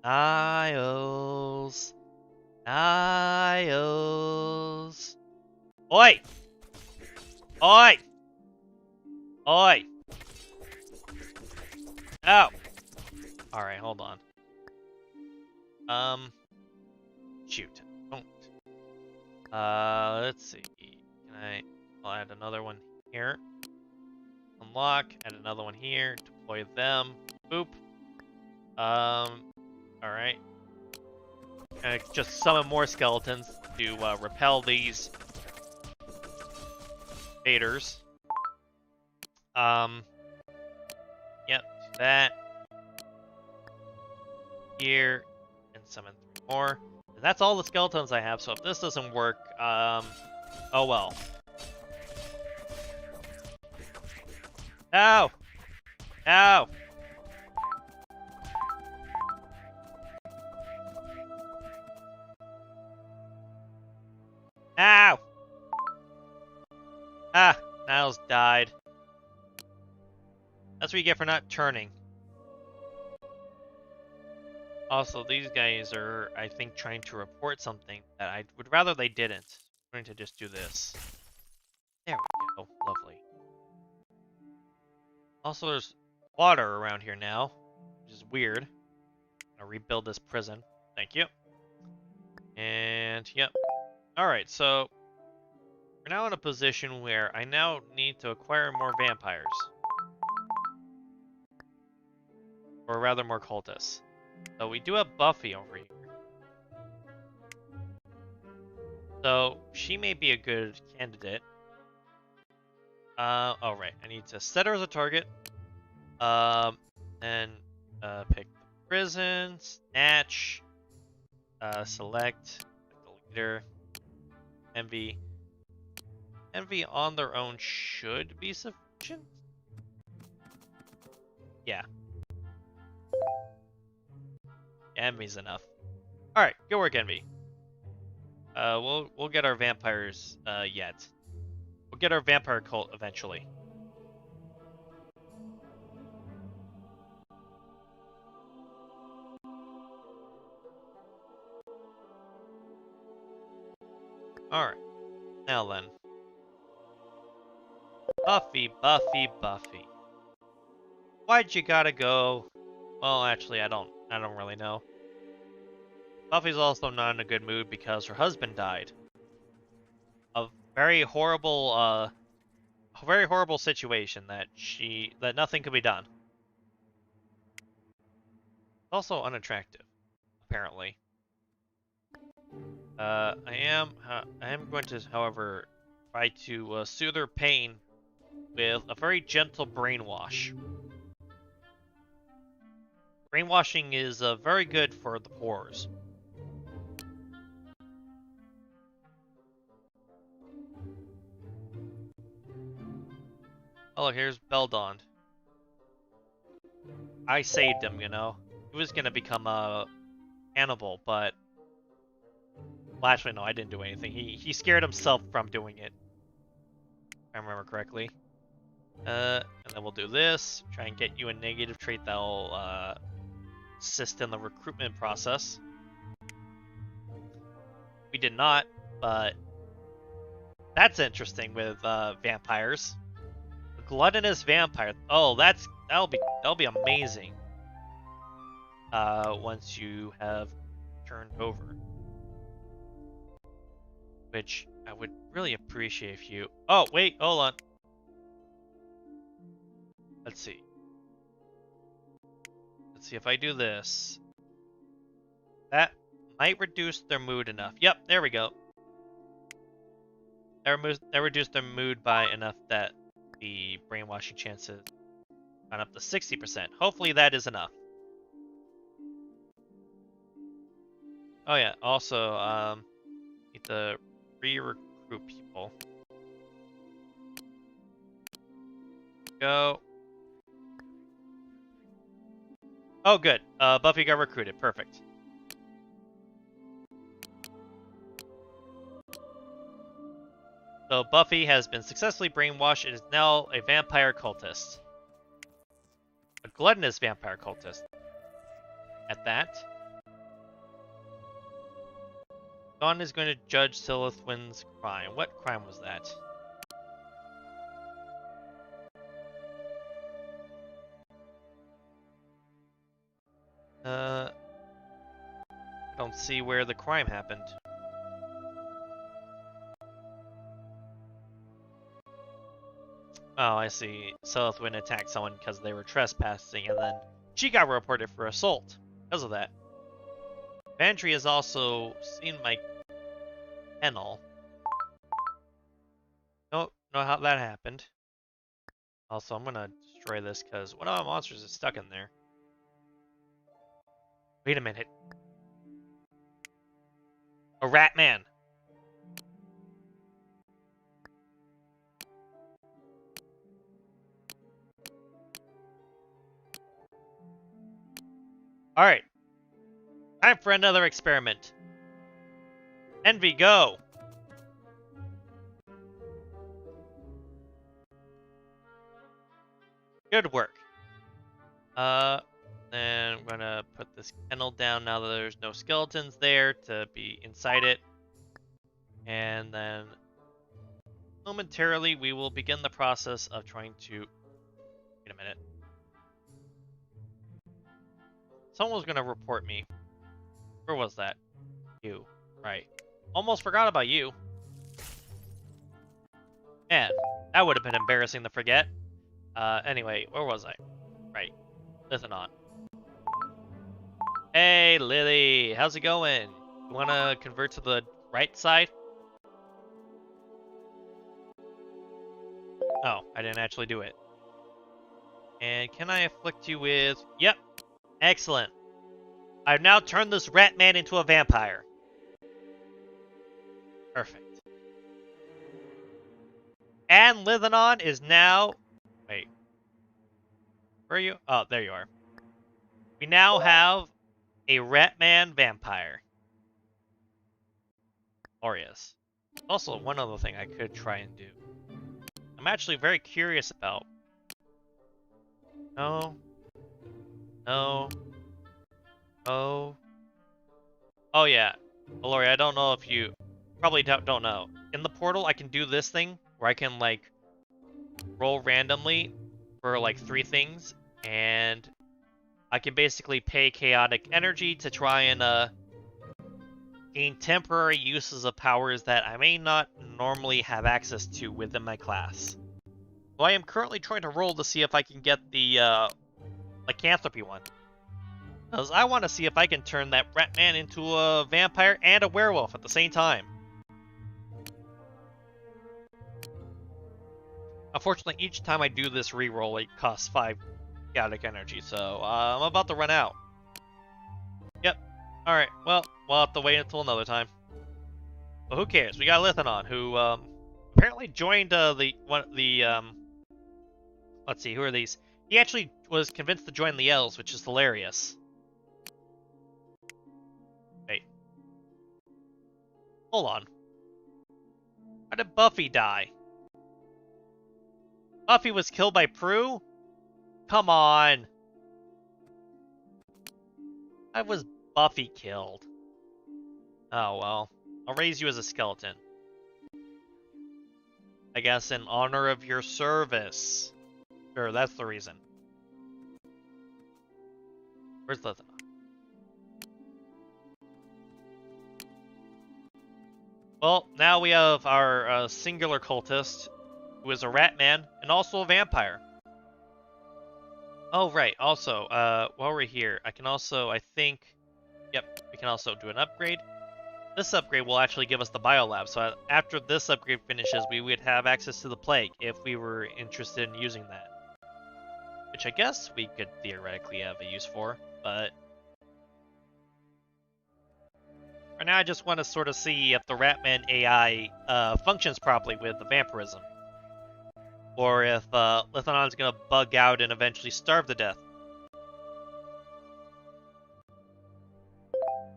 Niles. Niles. Oi! Oi! Oi! Oh! Alright, hold on. Shoot. Don't. Let's see. I'll add another one here. Unlock, add another one here, deploy them. Boop. Alright. Just summon more skeletons to repel these invaders. Yep, do that. Here, and summon 3 more. And that's all the skeletons I have, so if this doesn't work, oh well. Ow! Ow! Ow! Ah! Niles died. That's what you get for not turning. Also, these guys are, I think, trying to report something that I would rather they didn't. I'm going to just do this. There we go. Lovely. Also, there's water around here now, which is weird. I'll rebuild this prison. Thank you. And, yep. Alright, so we're now in a position where I now need to acquire more vampires. Or rather, more cultists. So we do have Buffy over here. So she may be a good candidate. Oh right, I need to set her as a target. Then pick the prison, snatch, select the leader, envy. Envy on their own should be sufficient. Yeah. Envy's enough. All right, good work, Envy. We'll get our vampires yet. We'll get our vampire cult eventually. All right, now then. Buffy, Buffy, Buffy. Why'd you gotta go? Well, actually, I don't really know. Buffy's also not in a good mood because her husband died. A very horrible situation that nothing could be done. Also unattractive, apparently. I am going to, however, try to soothe her pain with a very gentle brainwash. Brainwashing is very good for the pores. Oh, look, here's Beldon. I saved him, you know. He was gonna become a cannibal, but well, actually, no, I didn't do anything. He scared himself from doing it. If I remember correctly. And then we'll do this. Try and get you a negative trait that'll assist in the recruitment process. We did not, but that's interesting with vampires. A gluttonous vampire. Oh, that'll be amazing. Once you have turned over. Which I would really appreciate if you... Oh, wait, hold on. Let's see. Let's see if I do this. That might reduce their mood enough. Yep, there we go. That reduced their mood by enough that the brainwashing chances gone up to 60%. Hopefully that is enough. Oh yeah, also, need to re-recruit people. Go. Oh, good. Buffy got recruited. Perfect. So Buffy has been successfully brainwashed and is now a vampire cultist. A gluttonous vampire cultist. At that. Dawn is going to judge Silithwin's crime. What crime was that? I don't see where the crime happened. Oh, I see. Southwind attacked someone because they were trespassing, and then she got reported for assault because of that. Bantry has also seen my kennel. Don't know how that happened. Also, I'm gonna destroy this because one of my monsters is stuck in there. Wait a minute. A rat man. Alright. Time for another experiment. Envy, go! Good work. Then I'm gonna put this kennel down now that there's no skeletons there to be inside it. And then momentarily we will begin the process of trying to... Wait a minute. Someone was gonna report me. Where was that? You. Right. Almost forgot about you. Man, that would have been embarrassing to forget. Anyway, where was I? Right. Listen on. Hey, Lily, how's it going? You wanna convert to the right side? Oh, I didn't actually do it. And can I afflict you with... Yep. Excellent. I've now turned this rat man into a vampire. Perfect. And Lithanon is now... Wait. Where are you? Oh, there you are. We now have a rat man vampire. Glorious. Also, one other thing I could try and do. I'm actually very curious about. No. No. No. Oh, yeah. Lori, I don't know if you... Probably don't know. In the portal, I can do this thing where I can, like, roll randomly for, like, 3 things. And I can basically pay chaotic energy to try and, gain temporary uses of powers that I may not normally have access to within my class. So I am currently trying to roll to see if I can get the, lycanthropy one. Because I want to see if I can turn that rat man into a vampire and a werewolf at the same time. Unfortunately, each time I do this reroll, it costs 5 chaotic energy, so I'm about to run out. Yep. Alright, well, we'll have to wait until another time. But who cares? We got Lithanon, who apparently joined let's see, who are these? He actually was convinced to join the elves, which is hilarious. Wait. Hold on. How did Buffy die? Buffy was killed by Prue? Come on. Why was Buffy killed? Oh, well. I'll raise you as a skeleton. I guess in honor of your service. Sure, that's the reason. Where's Lithanon? Well, now we have our singular cultist, who is a rat man, and also a vampire. Oh, right. Also, while we're here, I can also, I think... Yep, we can also do an upgrade. This upgrade will actually give us the biolab, so after this upgrade finishes, we would have access to the plague if we were interested in using that. Which I guess we could theoretically have a use for, but... right now I just want to sort of see if the Ratman AI functions properly with the vampirism. Or if Lithanon's gonna bug out and eventually starve to death.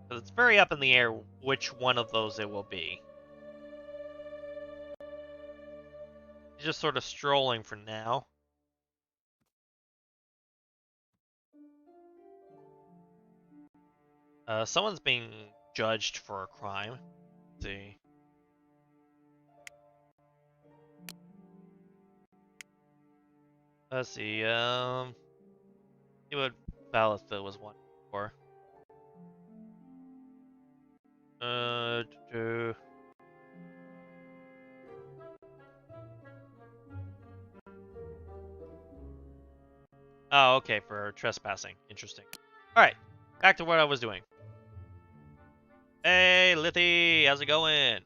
Because it's very up in the air which one of those it will be. He's just sort of strolling for now. Someone's being judged for a crime. Let's see. Let's see, see what Balithil was one for. Uh, do- Oh, okay, for trespassing. Interesting. Alright, back to what I was doing. Hey, Lithy, how's it going?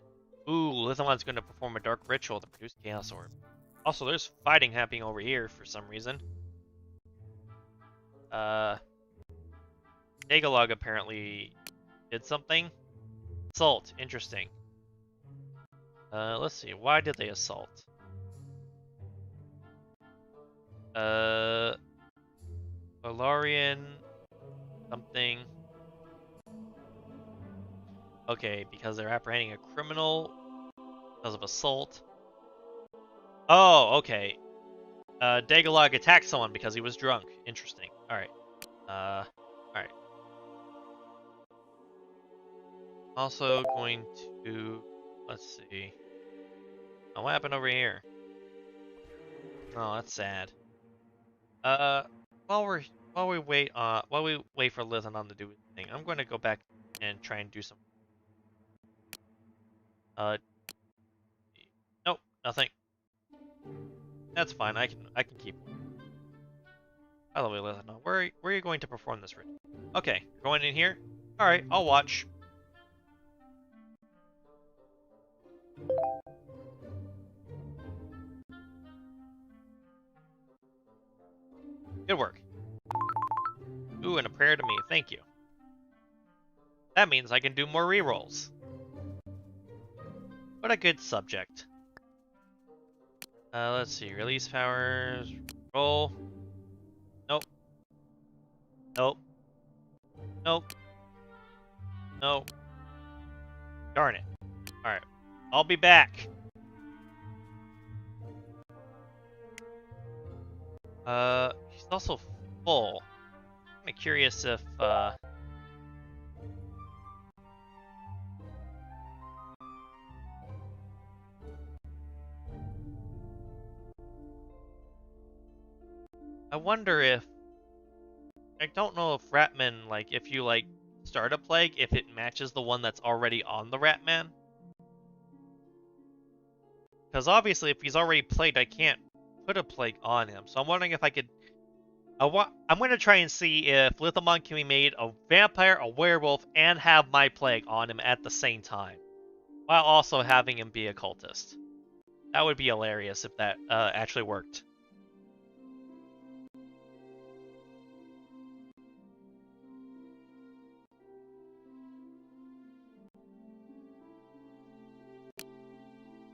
Ooh, Lithamon's going to perform a dark ritual to produce Chaos Orb. Also, there's fighting happening over here for some reason. Dagalog apparently did something. Assault, interesting. Let's see, why did they assault? Valarian something. Okay, because they're apprehending a criminal because of assault. Oh, okay. Dagalog attacked someone because he was drunk. Interesting. Alright. Alright. Also going to... Let's see. Oh, what happened over here? Oh, that's sad. While we wait for Lithanon to do his thing, I'm going to go back and try and do some... Nope, nothing. That's fine, I can keep... By the way, Lithanon, where are you going to perform this ritual? Okay, you're going in here? Alright, I'll watch. Good work. Ooh, and a prayer to me, thank you. That means I can do more rerolls. What a good subject. Let's see, release powers, roll. Nope. Nope. Nope. Nope. Darn it. Alright, I'll be back. He's also full. I'm kinda curious if, I wonder if... I don't know if Ratman, like, if you, like, start a plague, if it matches the one that's already on the Ratman. Because obviously, if he's already plagued, I can't put a plague on him. So I'm wondering if I could... I'm going to try and see if Lithamon can be made a vampire, a werewolf, and have my plague on him at the same time. While also having him be a cultist. That would be hilarious if that actually worked.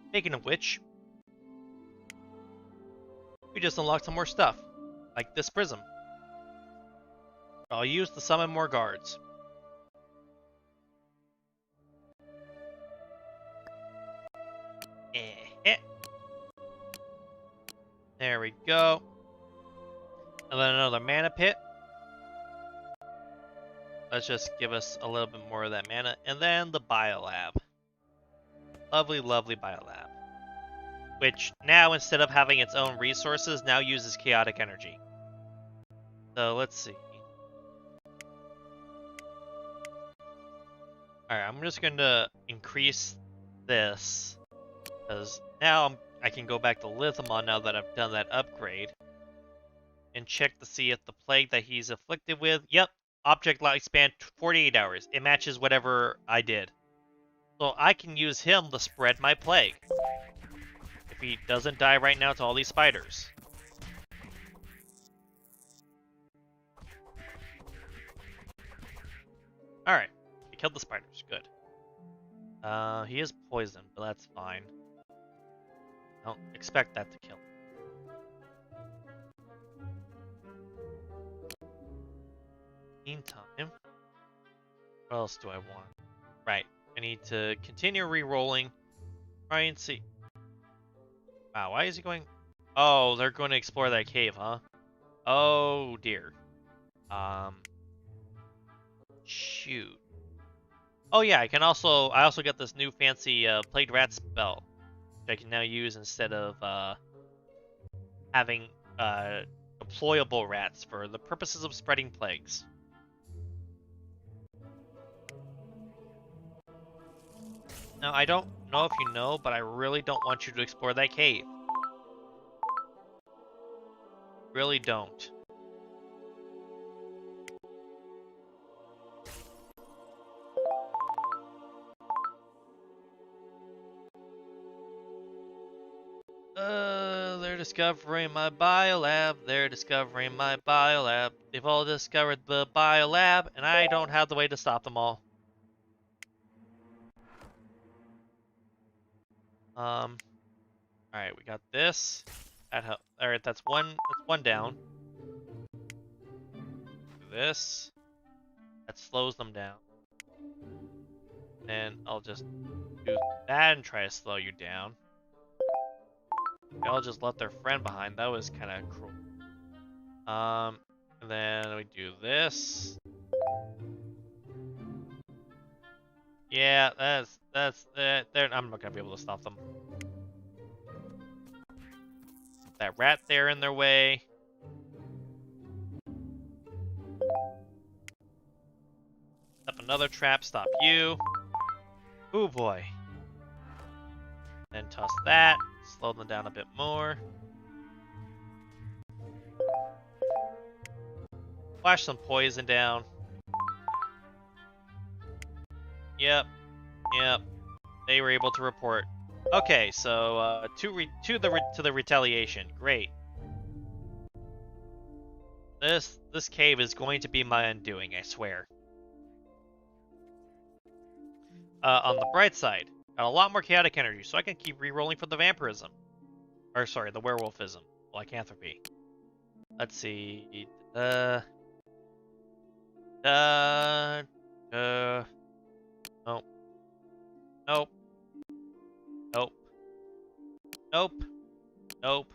Speaking of which, we just unlocked some more stuff, like this prism. I'll use to summon more guards. There we go. And then another mana pit. Let's just give us a little bit more of that mana. And then the biolab. Lovely, lovely biolab. Which now, instead of having its own resources, now uses chaotic energy. So let's see. Alright, I'm just going to increase this. Because now I can go back to Lithamon now that I've done that upgrade. And check to see if the plague that he's afflicted with... Yep, object lifespan 48 hours. It matches whatever I did. So I can use him to spread my plague. If he doesn't die right now to all these spiders. Alright, he killed the spiders. Good. He is poisoned, but that's fine. I don't expect that to kill him. Meantime, what else do I want? Right, I need to continue re-rolling. Try and see. Wow, why is he going... Oh, they're going to explore that cave, huh? Oh, dear. Shoot. Oh yeah, I also get this new fancy Plagued Rat spell, which I can now use instead of having deployable rats for the purposes of spreading plagues. Now, I don't know if you know, but I really don't want you to explore that cave. Really don't. They're discovering my biolab. They're discovering my biolab. They've all discovered the biolab, and I don't have the way to stop them all. Alright, we got this. That help. Alright, that's one down. This. That slows them down. And I'll just do that and try to slow you down. I'll just left their friend behind. That was kind of cruel. And then we do this. Yeah, I'm not gonna be able to stop them. That rat there in their way. Up another trap, stop you. Ooh boy. Then toss that, slow them down a bit more. Flash some poison down. Yep. They were able to report. Okay, so to the retaliation. Great. This cave is going to be my undoing, I swear. On the bright side, got a lot more chaotic energy, so I can keep re-rolling for the vampirism. Or sorry, the werewolfism, lycanthropy. Let's see. Nope. Nope. Nope. Nope. Nope. Nope.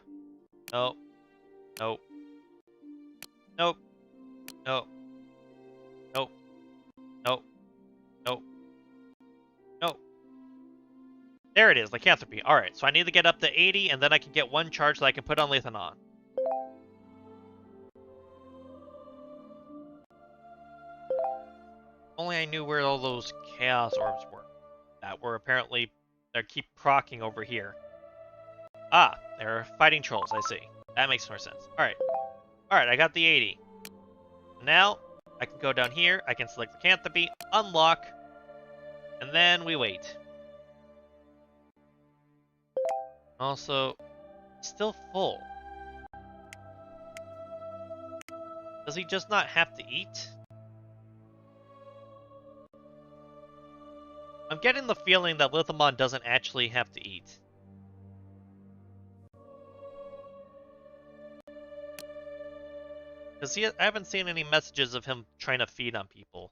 Nope. Nope. Nope. Nope. Nope. Nope. Nope. There it is, lycanthropy. Alright, so I need to get up to 80, and then I can get one charge that I can put on Lethanon. Only I knew where all those chaos orbs were. That were apparently... They keep procking over here. Ah, they're fighting trolls, I see. That makes more sense. Alright. Alright, I got the 80. Now, I can go down here, I can select lycanthropy, unlock, and then we wait. Also, still full. Does he just not have to eat? I'm getting the feeling that Lithamon doesn't actually have to eat. Because I haven't seen any messages of him trying to feed on people.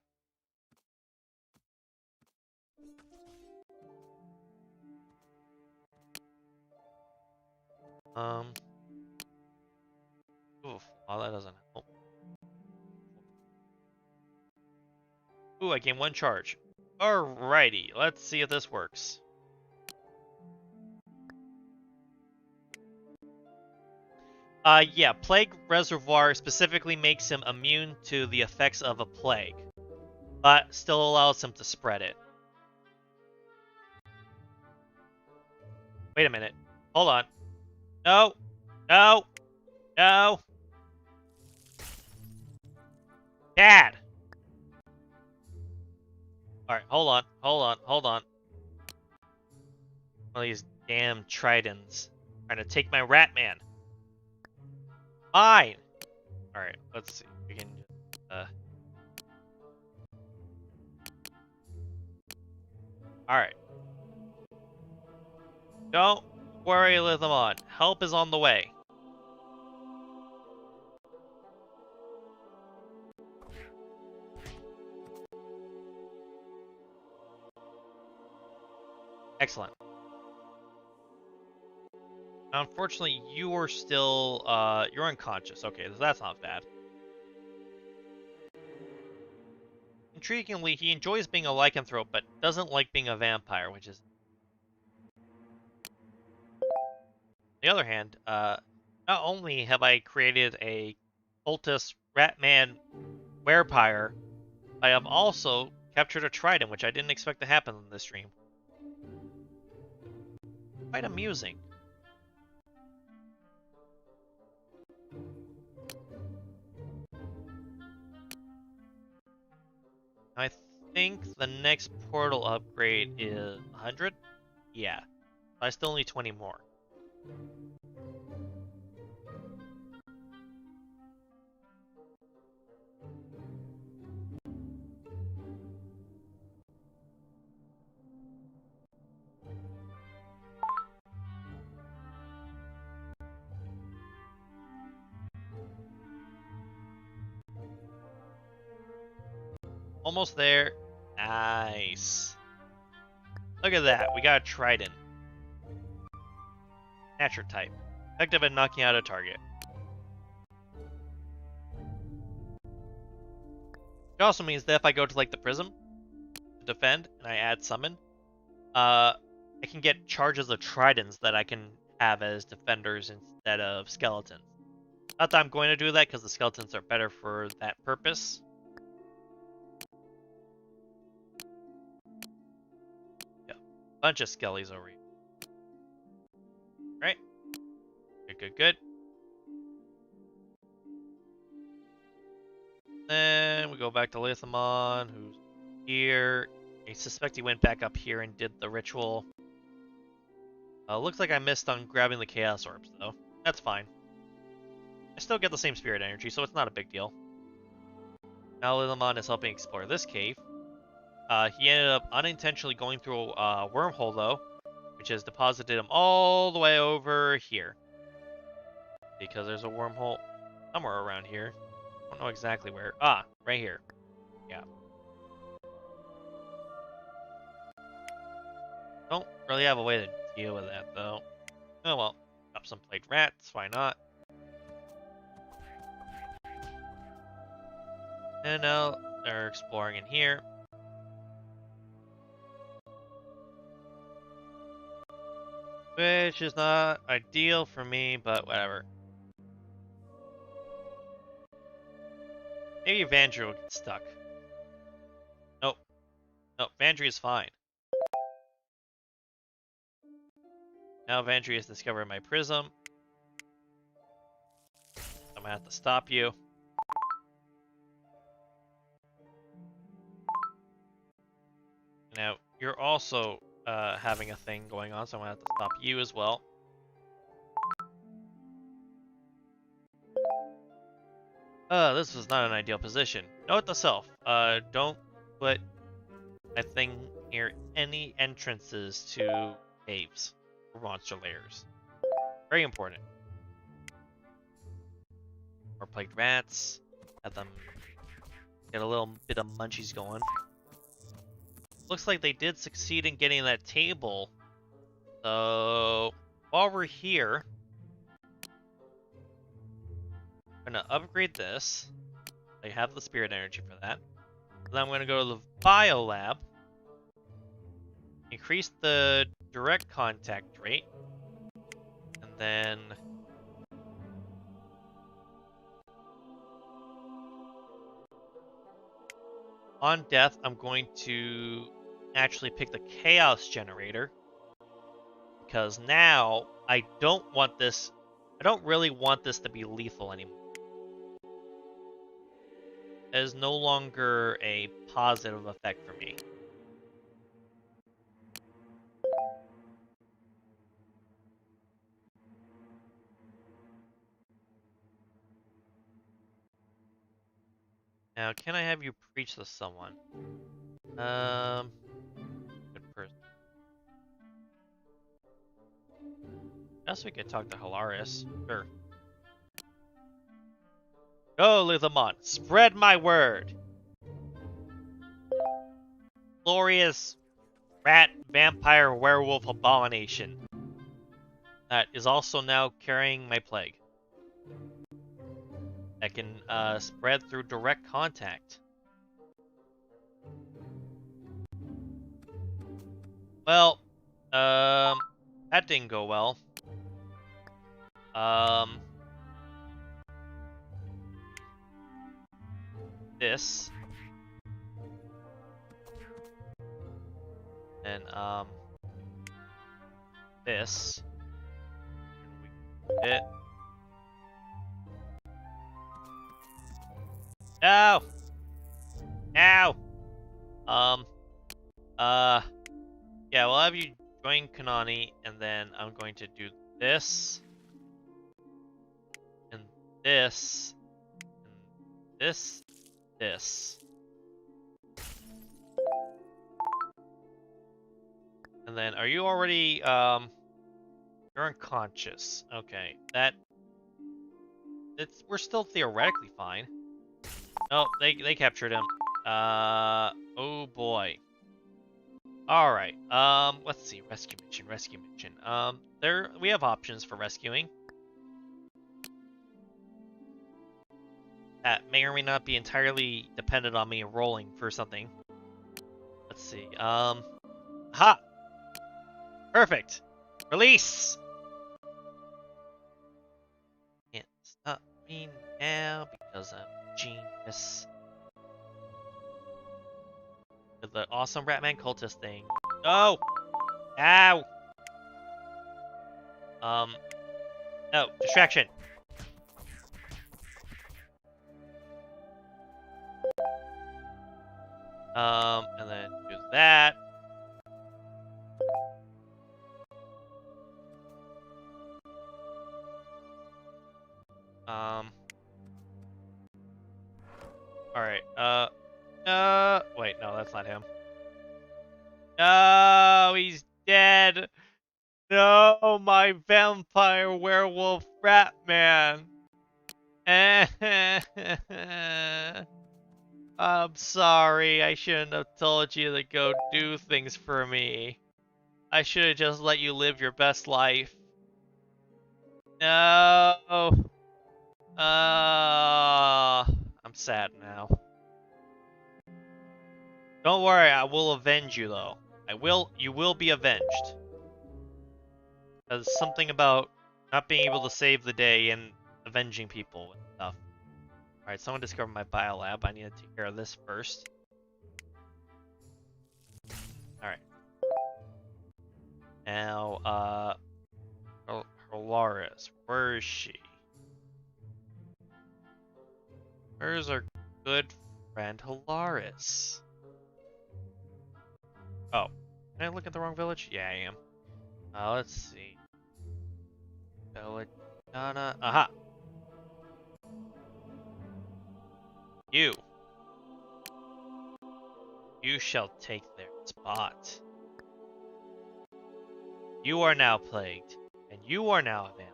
Oof, well that doesn't help. Ooh, I gained one charge. Alrighty, let's see if this works. Yeah, Plague Reservoir specifically makes him immune to the effects of a plague, but still allows him to spread it. Wait a minute. Hold on. No! No! No! Dad! Alright, hold on. One of these damn tridents trying to take my rat man. Mine! Alright, let's see. We can Alright. Don't worry, Lithamon. Help is on the way. Excellent. Unfortunately, you are still, you're unconscious. Okay, that's not bad. Intriguingly, he enjoys being a lycanthrope, but doesn't like being a vampire, which is... On the other hand, not only have I created a cultist ratman werepire, I have also captured a trident, which I didn't expect to happen in this stream. quite amusing. I think the next portal upgrade is 100? Yeah. I still need 20 more. Almost there. Nice. Look at that. We got a trident. Nature type. Effective at knocking out a target. It also means that if I go to like the prism to defend and I add summon, I can get charges of tridents that I can have as defenders instead of skeletons. Not that I'm going to do that because the skeletons are better for that purpose. Yeah, bunch of skellies over here. Right? Good, good, good. Then we go back to Lithamon, who's here. I suspect he went back up here and did the ritual. Looks like I missed on grabbing the Chaos Orbs, though. That's fine. I still get the same spirit energy, so it's not a big deal. Now Lithamon is helping explore this cave. He ended up unintentionally going through a wormhole, though, which has deposited him all the way over here. Because there's a wormhole somewhere around here. I don't know exactly where. Ah, right here. Yeah. Don't really have a way to deal with that, though. Oh well. Drop some plague rats, why not? And now they're exploring in here. Which is not ideal for me, but whatever. Maybe Vandry will get stuck. Nope. Nope, Vandry is fine. Now Vandry has discovered my prism. I'm gonna have to stop you. Now, you're also having a thing going on, so I'm gonna have to stop you as well. This was not an ideal position. Note to self, don't put a thing near any entrances to caves or monster lairs. Very important. Or plagued rats. Have them get a little bit of munchies going. Looks like they did succeed in getting that table. So, while we're here, I'm going to upgrade this. I have the spirit energy for that. Then I'm going to go to the bio lab. Increase the direct contact rate. And then on death, I'm going to actually pick the chaos generator. Because now I don't really want this to be lethal anymore. It is no longer a positive effect for me. Now, can I have you preach to someone? Good person. Guess we could talk to Hilaris. Sure. Go, Lithamon, spread my word! Glorious rat vampire werewolf abomination that is also now carrying my plague. That can spread through direct contact. Well, that didn't go well. This. And, this. It. No! Ow! Yeah, we'll have you join Kanani, and then I'm going to do this, and this, and this. And then, are you already, you're unconscious. Okay, we're still theoretically fine. Oh, they captured him. Oh boy. Alright, let's see, rescue mission. We have options for rescuing. That may or may not be entirely dependent on me rolling for something. Let's see, ha! Perfect! Release! Can't stop me now because I'm a genius. The awesome Ratman cultist thing. No! Ow! No, distraction. And then do that. Alright, wait, no, that's not him. No, he's dead. No, my vampire werewolf Ratman. I'm sorry, I shouldn't have told you to go do things for me. I should have just let you live your best life. No. I'm sad now. Don't worry, I will avenge you though. You will be avenged. There's something about not being able to save the day and avenging people and stuff. Alright, someone discovered my biolab. I need to take care of this first. Alright. Now, Holaris. Where is she? Where's our good friend Holaris? Oh. Can I look at the wrong village? Yeah, I am. Let's see. Belladonna. Aha! You. You shall take their spot. You are now plagued, and you are now a vampire.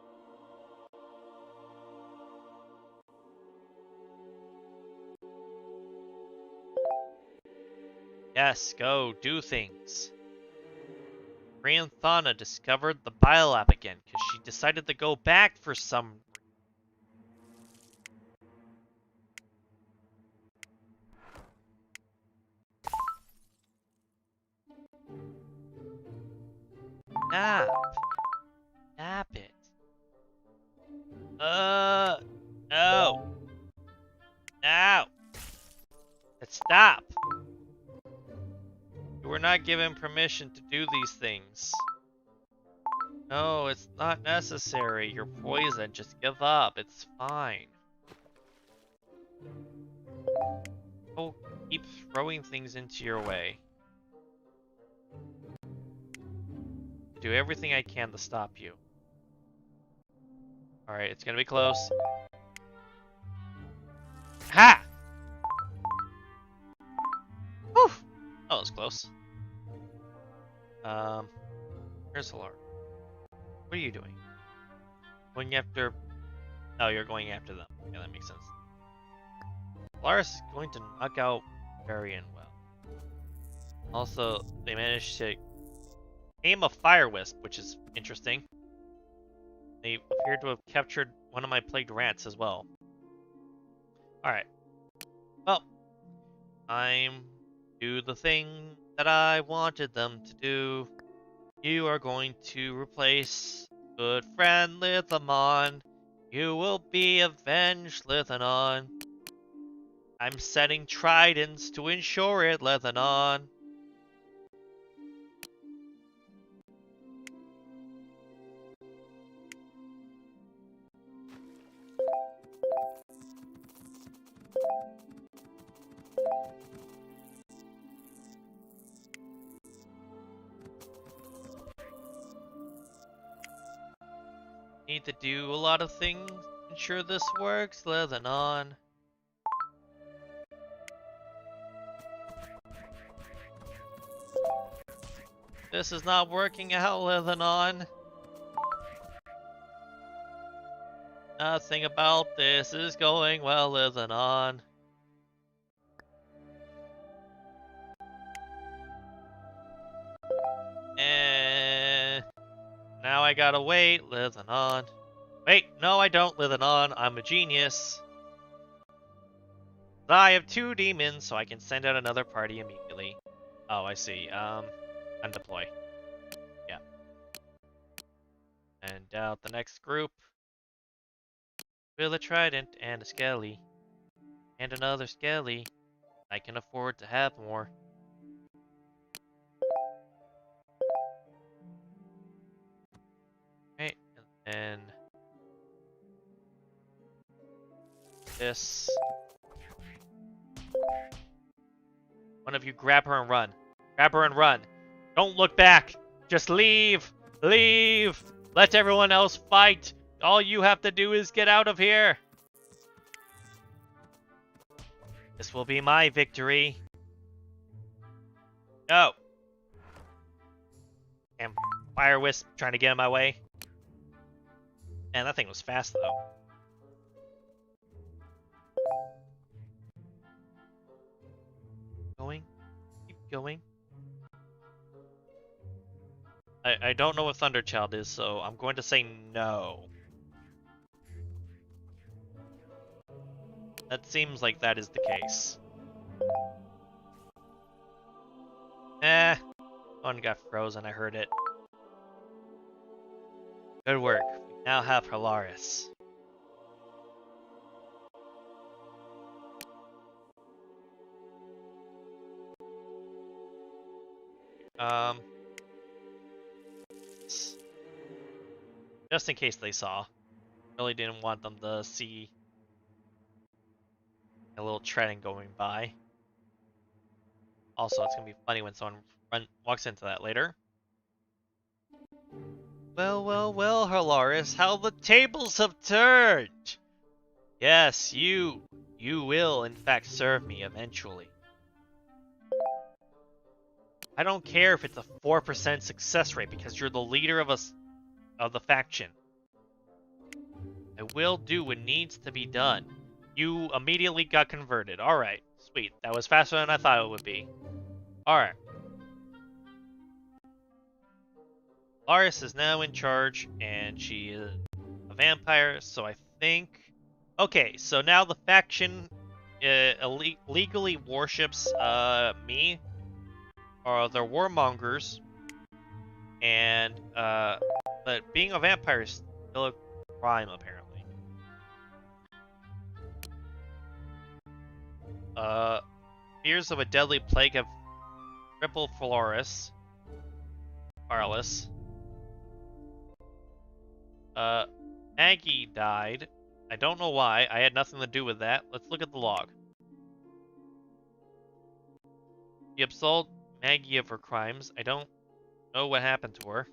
Yes, go do things. Thana discovered the biolab again because she decided to go back for some. Stop it. No. No. Stop. You were not given permission to do these things. No, it's not necessary. You're poisoned. Just give up. It's fine. Don't keep throwing things into your way. Do everything I can to stop you. Alright, it's gonna be close. Ha! Whew! That was close. Here's Solar. What are you doing? Going after... Oh, you're going after them. Yeah, that makes sense. Polaris is going to knock out Varian well. Also, they managed to aim a fire wisp, which is interesting. They appear to have captured one of my plagued rats as well. Alright. Well, time to do the thing that I wanted them to do. You are going to replace good friend Lithamon. You will be avenged, Lithanon. I'm setting tridents to ensure it, Lithanon. Need to do a lot of things to ensure this works. Living on. This is not working out, living on. Nothing about this is going well, living on. And now I gotta wait, living on. Wait, no I don't, living on. I'm a genius. I have 2 demons, so I can send out another party immediately. Oh, I see. Undeploy. Yeah. And out the next group. With a trident and a skelly. And another skelly. I can afford to have more. Right, and then this. One of you grab her and run. Grab her and run. Don't look back. Just leave. Leave. Let everyone else fight. All you have to do is get out of here. This will be my victory. No. And Fire Wisp trying to get in my way. Man, that thing was fast though. Going. Keep going. I don't know what Thunderchild is, so I'm going to say no. That seems like that is the case. One got frozen, I heard it. Good work. We now have Halaris. Just in case they saw. Really didn't want them to see a little treading going by. Also, it's gonna be funny when someone walks into that later. Well, well, well, Halaris, how the tables have turned! Yes, you will in fact serve me eventually. I don't care if it's a 4% success rate because you're the leader of the faction. I will do what needs to be done. You immediately got converted. Alright, sweet. That was faster than I thought it would be. Alright. Laris is now in charge, and she is a vampire, so I think... Okay, so now the faction legally worships me, or they're warmongers, and but being a vampire is still a crime, apparently. Fears of a deadly plague have crippled Carlos. Maggie died. I don't know why. I had nothing to do with that. Let's look at the log. He absolved Maggie of her crimes. I don't know what happened to her.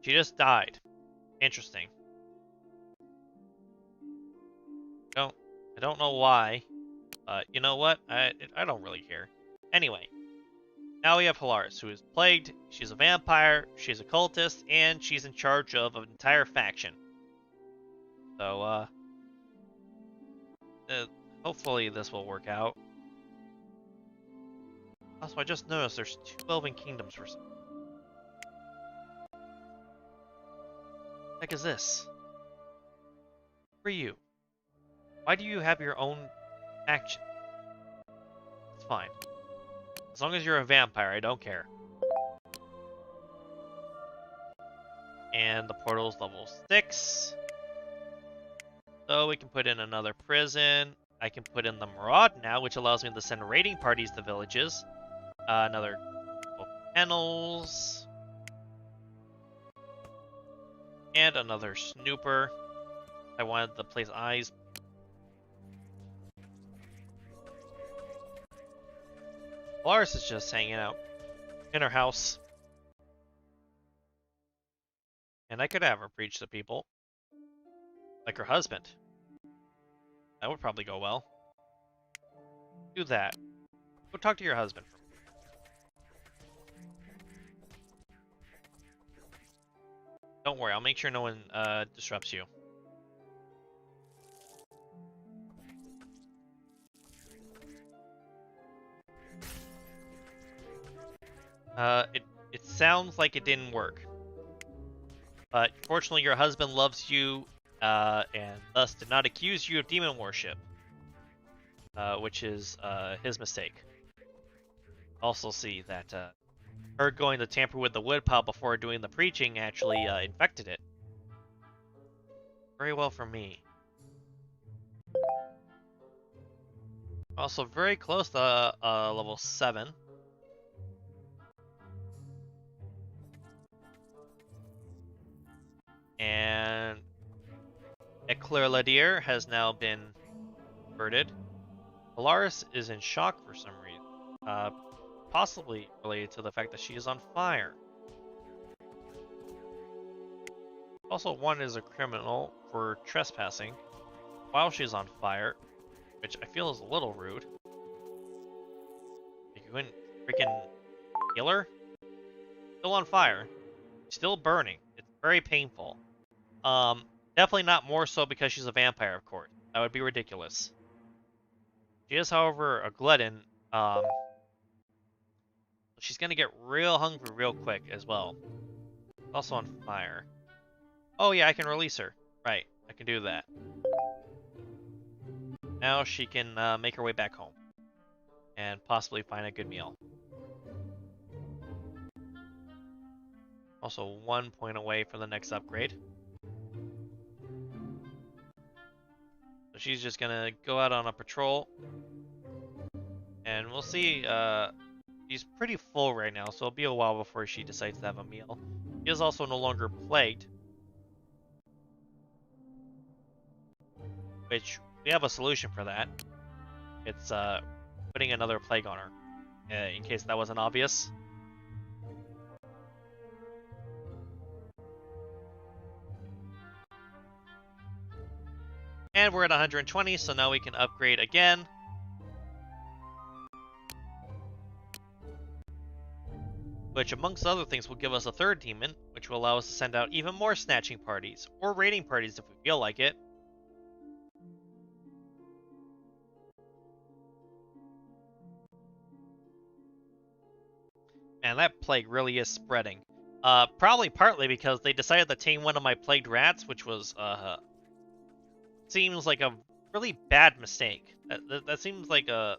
She just died. Interesting. I don't know why. You know what? I don't really care. Anyway. Now we have Halaris, who is plagued. She's a vampire, she's a cultist, and she's in charge of an entire faction. So, hopefully this will work out. Also, I just noticed there's 2 Elven Kingdoms for some. What the heck is this? Who are you? Why do you have your own faction? It's fine. As long as you're a vampire, I don't care. And the portal's level 6. So we can put in another prison. I can put in the Maraud now, which allows me to send raiding parties to villages. Another couple kennels. And another snooper. I wanted to place eyes. Lars is just hanging out in her house. And I could have her preach to people. Like her husband. That would probably go well. Do that. Go talk to your husband. Don't worry, I'll make sure no one disrupts you. It sounds like it didn't work. But fortunately your husband loves you, and thus did not accuse you of demon worship. Which is his mistake. Also see that her going to tamper with the woodpile before doing the preaching actually infected it. Very well for me. Also very close to level 7. And Eclair Ladier has now been converted. Polaris is in shock for some reason. Possibly related to the fact that she is on fire. Also, one is a criminal for trespassing while she's on fire, which I feel is a little rude. You couldn't freaking kill her? Still on fire. Still burning. It's very painful. Definitely not more so because she's a vampire, of course. That would be ridiculous. She is, however, a glutton. She's gonna get real hungry real quick as well. Also on fire. Oh yeah, I can release her. Right, I can do that. Now she can make her way back home. And possibly find a good meal. Also 1 point away from the next upgrade. So she's just gonna go out on a patrol. And we'll see, she's pretty full right now, so it'll be a while before she decides to have a meal. She is also no longer plagued. Which, we have a solution for that. It's, putting another plague on her. In case that wasn't obvious. And we're at 120, so now we can upgrade again. Which, amongst other things, will give us a third demon, which will allow us to send out even more snatching parties, or raiding parties if we feel like it. Man, that plague really is spreading. Probably partly because they decided to tame one of my plagued rats, which was, seems like a really bad mistake. That seems like a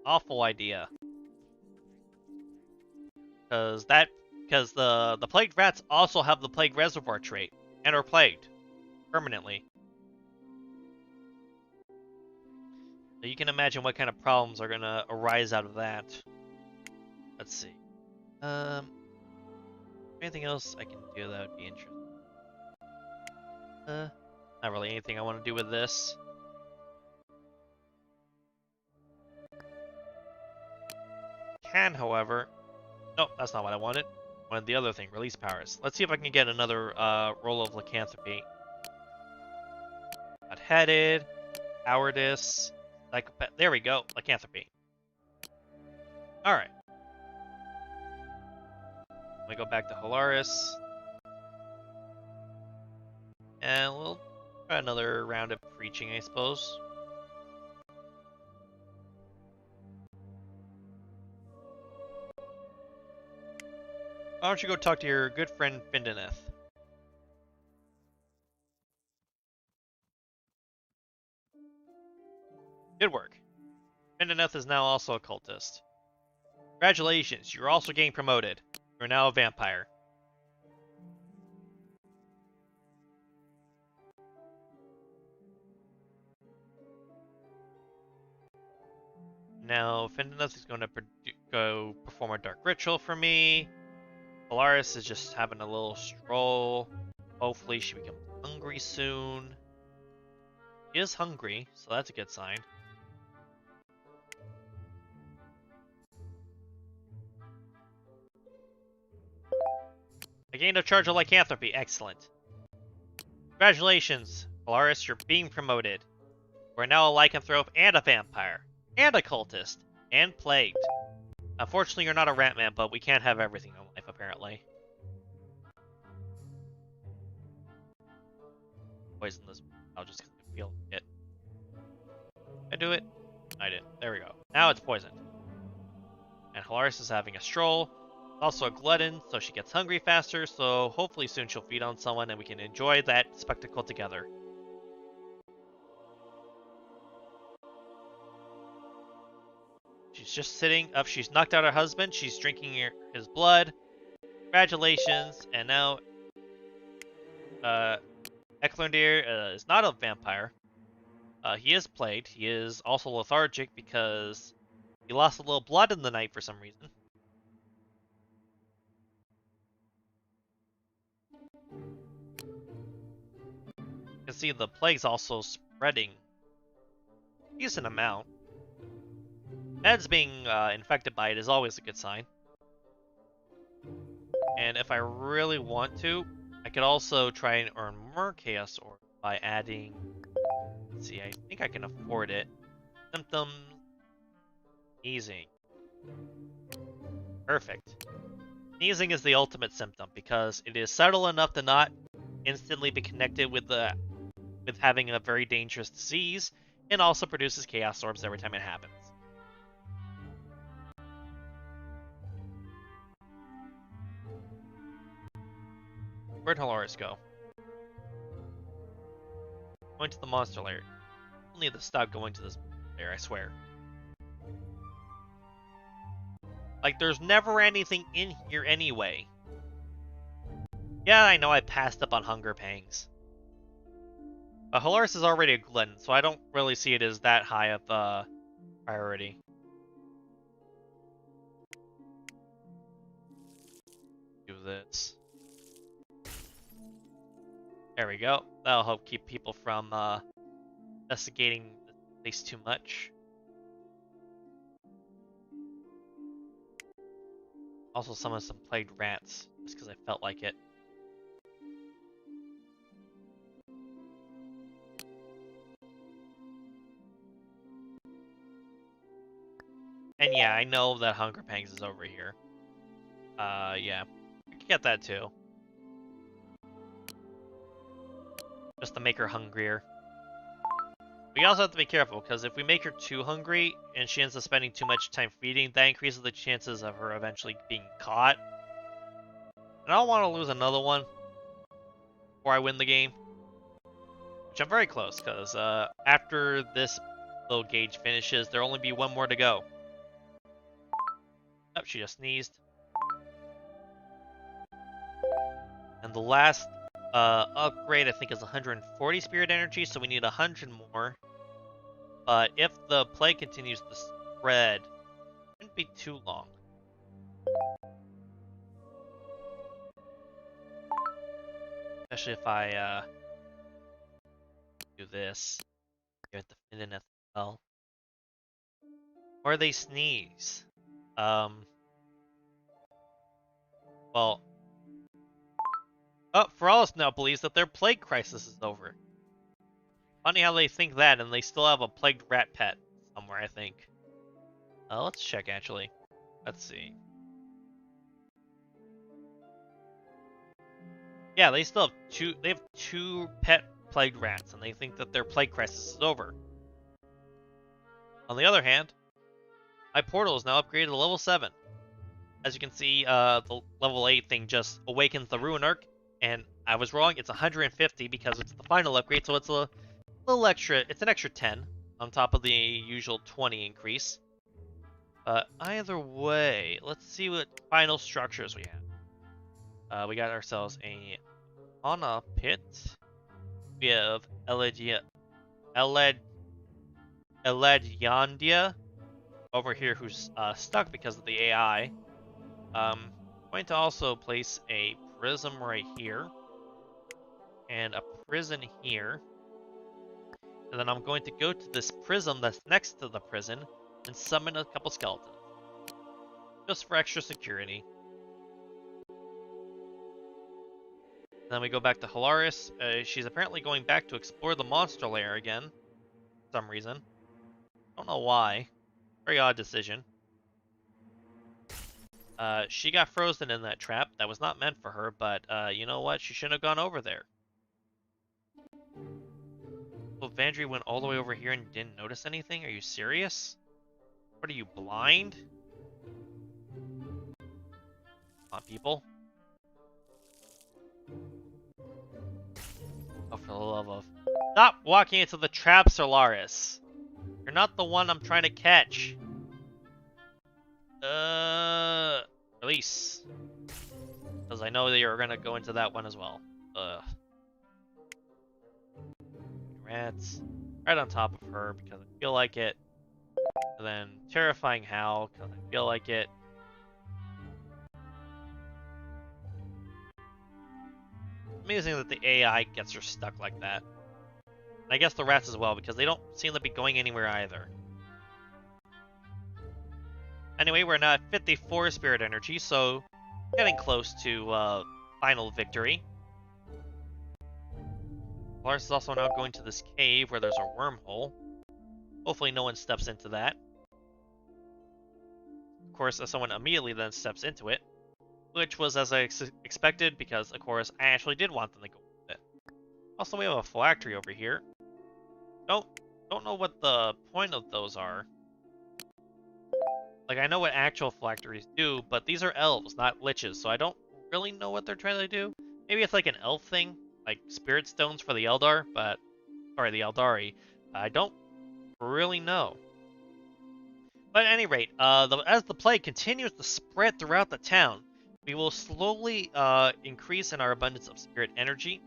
awful idea. Because the plagued rats also have the plague reservoir trait, and are plagued. Permanently. So you can imagine what kind of problems are gonna arise out of that. Let's see. Anything else I can do that would be interesting? Not really anything I want to do with this. Can, however... No, that's not what I wanted. I wanted the other thing, release powers. Let's see if I can get another roll of lycanthropy. Hot-headed, cowardice, psychopath. There we go, lycanthropy. Alright. Let me go back to Halaris. And we'll try another round of preaching, I suppose. Why don't you go talk to your good friend Findeneth? Good work. Findeneth is now also a cultist. Congratulations, you're also getting promoted. You're now a vampire. Now, Findeneth is going to go perform a dark ritual for me. Polaris is just having a little stroll. Hopefully she becomes hungry soon. She is hungry, so that's a good sign. I gained a charge of lycanthropy. Excellent. Congratulations, Polaris, you're being promoted. We're now a lycanthrope and a vampire, and a cultist, and plagued. Unfortunately, you're not a rat man, but we can't have everything in life, apparently. Poison this. I'll just feel it. I do it? I did. There we go. Now it's poisoned. And Halaris is having a stroll. Also a glutton, so she gets hungry faster, so hopefully soon she'll feed on someone and we can enjoy that spectacle together. She's just sitting up. She's knocked out her husband. She's drinking his blood. Congratulations. And now, Eklundir is not a vampire. He is plagued. He is also lethargic because he lost a little blood in the night for some reason. You can see the plague's also spreading a decent amount. Meds being infected by it is always a good sign. And if I really want to, I could also try and earn more Chaos Orb by adding... Let's see, I think I can afford it. Symptoms... Sneezing. Perfect. Sneezing is the ultimate symptom because it is subtle enough to not instantly be connected with having a very dangerous disease, and also produces Chaos Orbs every time it happens. Where'd Halaris go? Going to the monster lair. We'll need to stop going to this lair, I swear. Like, there's never anything in here anyway. Yeah, I know I passed up on hunger pangs. But Halaris is already a glutton, so I don't really see it as that high of a priority. Do this. There we go. That'll help keep people from investigating the place too much. Also summon some plagued rats, just because I felt like it. And yeah, I know that Hunger Pangs is over here. Yeah. I can get that too. Just to make her hungrier. We also have to be careful, because if we make her too hungry, and she ends up spending too much time feeding, that increases the chances of her eventually being caught. And I don't want to lose another one before I win the game. Which I'm very close, because after this little gauge finishes, there'll only be one more to go. Oh, she just sneezed. And the last upgrade, I think, is 140 spirit energy, so we need 100 more. But if the plague continues to spread, it shouldn't be too long. Especially if I do this. You have to fit in as well. Or they sneeze. Well, Feralis now believes that their plague crisis is over. Funny how they think that, and they still have a plagued rat pet somewhere, I think. Let's check, actually. Let's see. Yeah, they still have two pet plagued rats, and they think that their plague crisis is over. On the other hand, my portal is now upgraded to level 7. As you can see, the level 8 thing just awakens the Ruinarch, and I was wrong, it's 150 because it's the final upgrade, so it's a little extra, it's an extra 10 on top of the usual 20 increase. Either way, let's see what final structures we have. We got ourselves a Mana Pit. We have Eledyandia over here who's stuck because of the AI. Going to also place a prism right here. and a prison here. And then I'm going to go to this prism that's next to the prison and summon a couple skeletons. Just for extra security. Then we go back to Halaris. She's apparently going back to explore the monster lair again. For some reason. Don't know why. Very odd decision. She got frozen in that trap. That was not meant for her, but you know what? She shouldn't have gone over there. So Vandry went all the way over here and didn't notice anything? Are you serious? What are you, blind? Come on, people. Oh, for the love of... Stop walking into the trap, Solaris! You're not the one I'm trying to catch. Release. Because I know that you're gonna go into that one as well. Rats. Right on top of her because I feel like it. And then terrifying Howl because I feel like it. Amazing that the AI gets her stuck like that. And I guess the rats as well because they don't seem to be going anywhere either. Anyway, we're now at 54 spirit energy, so getting close to final victory. Lars is also now going to this cave where there's a wormhole. Hopefully no one steps into that. Of course, someone immediately then steps into it, which was as I expected because, of course, I actually did want them to go with it. Also, we have a phylactery over here. Don't know what the point of those are. Like, I know what actual phylacteries do, but these are elves, not liches, so I don't really know what they're trying to do. Maybe it's like an elf thing, like spirit stones for the Eldar, but... Sorry, the Eldari. I don't really know. But at any rate, as the plague continues to spread throughout the town, we will slowly increase in our abundance of spirit energy.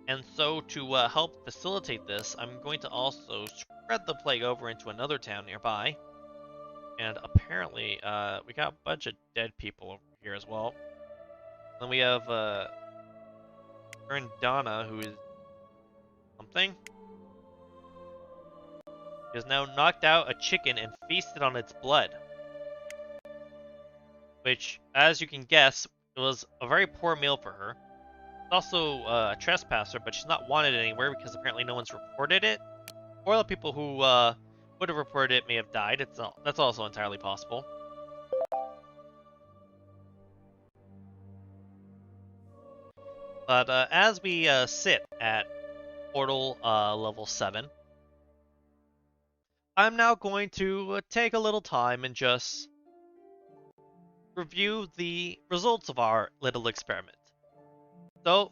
And so, to help facilitate this, I'm going to also spread the plague over into another town nearby. And apparently, we got a bunch of dead people over here as well. Then we have Donna, who is something. She has now knocked out a chicken and feasted on its blood. Which, as you can guess, was a very poor meal for her. She's also a trespasser, but she's not wanted anywhere because apparently no one's reported it. Or the people who would have reported it may have died. That's also entirely possible. But as we sit at portal level 7, I'm now going to take a little time and just review the results of our little experiment. So,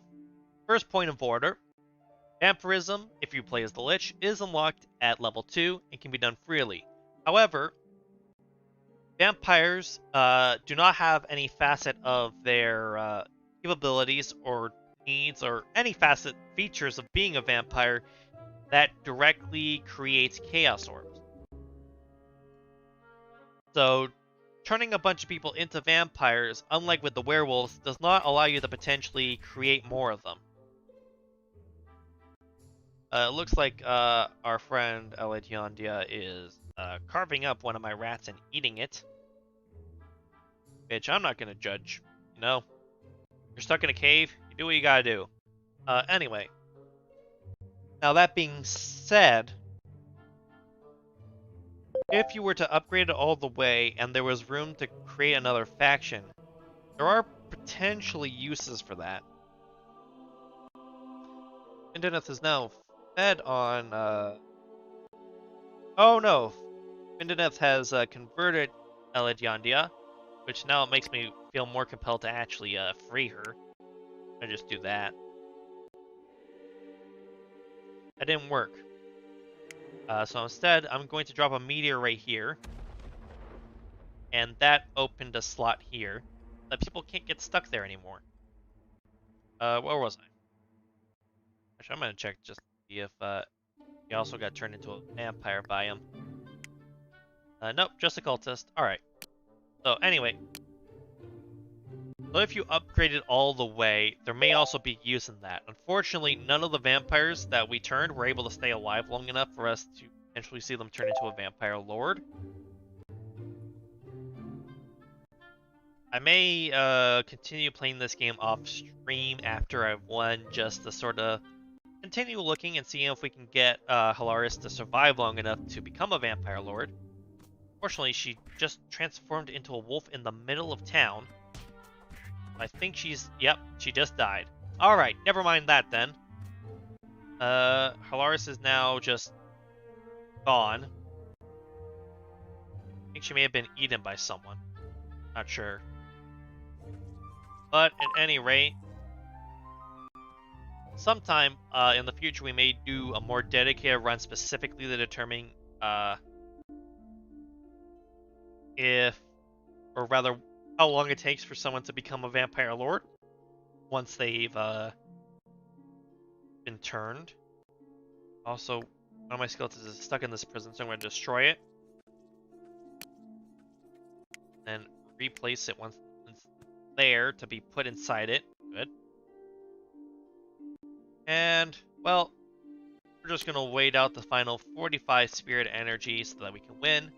first point of order, vampirism, if you play as the Lich, is unlocked at level 2 and can be done freely. However, vampires do not have any facet of their capabilities or needs or any facet features of being a vampire that directly creates chaos orbs. So, turning a bunch of people into vampires, unlike with the werewolves, does not allow you to potentially create more of them. It looks like our friend Elidiondia is carving up one of my rats and eating it. Which I'm not going to judge, you know? You're stuck in a cave, you do what you gotta do. Anyway. Now that being said, if you were to upgrade it all the way and there was room to create another faction, there are potentially uses for that. Findeneth is now fed on, Oh no! Findeneth has converted Elidiondia, which now makes me feel more compelled to actually free her. I just do that. That didn't work. So instead, I'm going to drop a meteor right here. And that opened a slot here. That people can't get stuck there anymore. Where was I? Actually, I'm gonna check just to see if he also got turned into a vampire by him. Nope, just a cultist. Alright. So, anyway. So if you upgrade it all the way, there may also be use in that. Unfortunately, none of the vampires that we turned were able to stay alive long enough for us to potentially see them turn into a vampire lord. I may continue playing this game off stream after I've won, just to sort of continue looking and seeing if we can get Hilaris to survive long enough to become a vampire lord. Fortunately, she just transformed into a wolf in the middle of town. I think yep, she just died. Alright, never mind that then. Hilaris is now just gone. I think she may have been eaten by someone. Not sure. But at any rate, sometime in the future we may do a more dedicated run specifically to determine or rather, how long it takes for someone to become a vampire lord once they've been turned. Also, one of my skeletons is stuck in this prison, so I'm going to destroy it. And replace it once it's there to be put inside it. Good. And, well, we're just going to wait out the final 45 spirit energy so that we can win.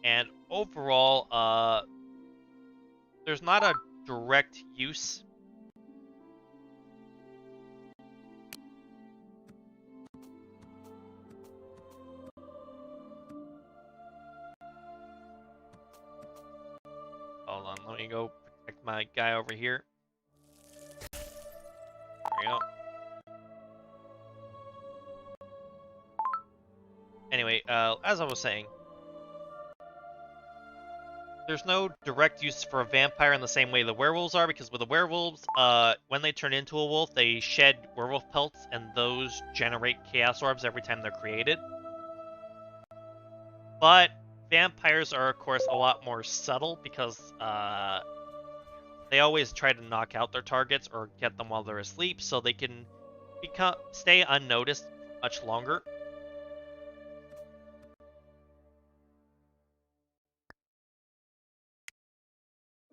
And overall, there's not a direct use. Hold on, let me go protect my guy over here. There we go. Anyway, as I was saying, there's no direct use for a vampire in the same way the werewolves are, because with the werewolves, when they turn into a wolf, they shed werewolf pelts, and those generate chaos orbs every time they're created. But vampires are, of course, a lot more subtle, because they always try to knock out their targets or get them while they're asleep, so they can stay unnoticed much longer.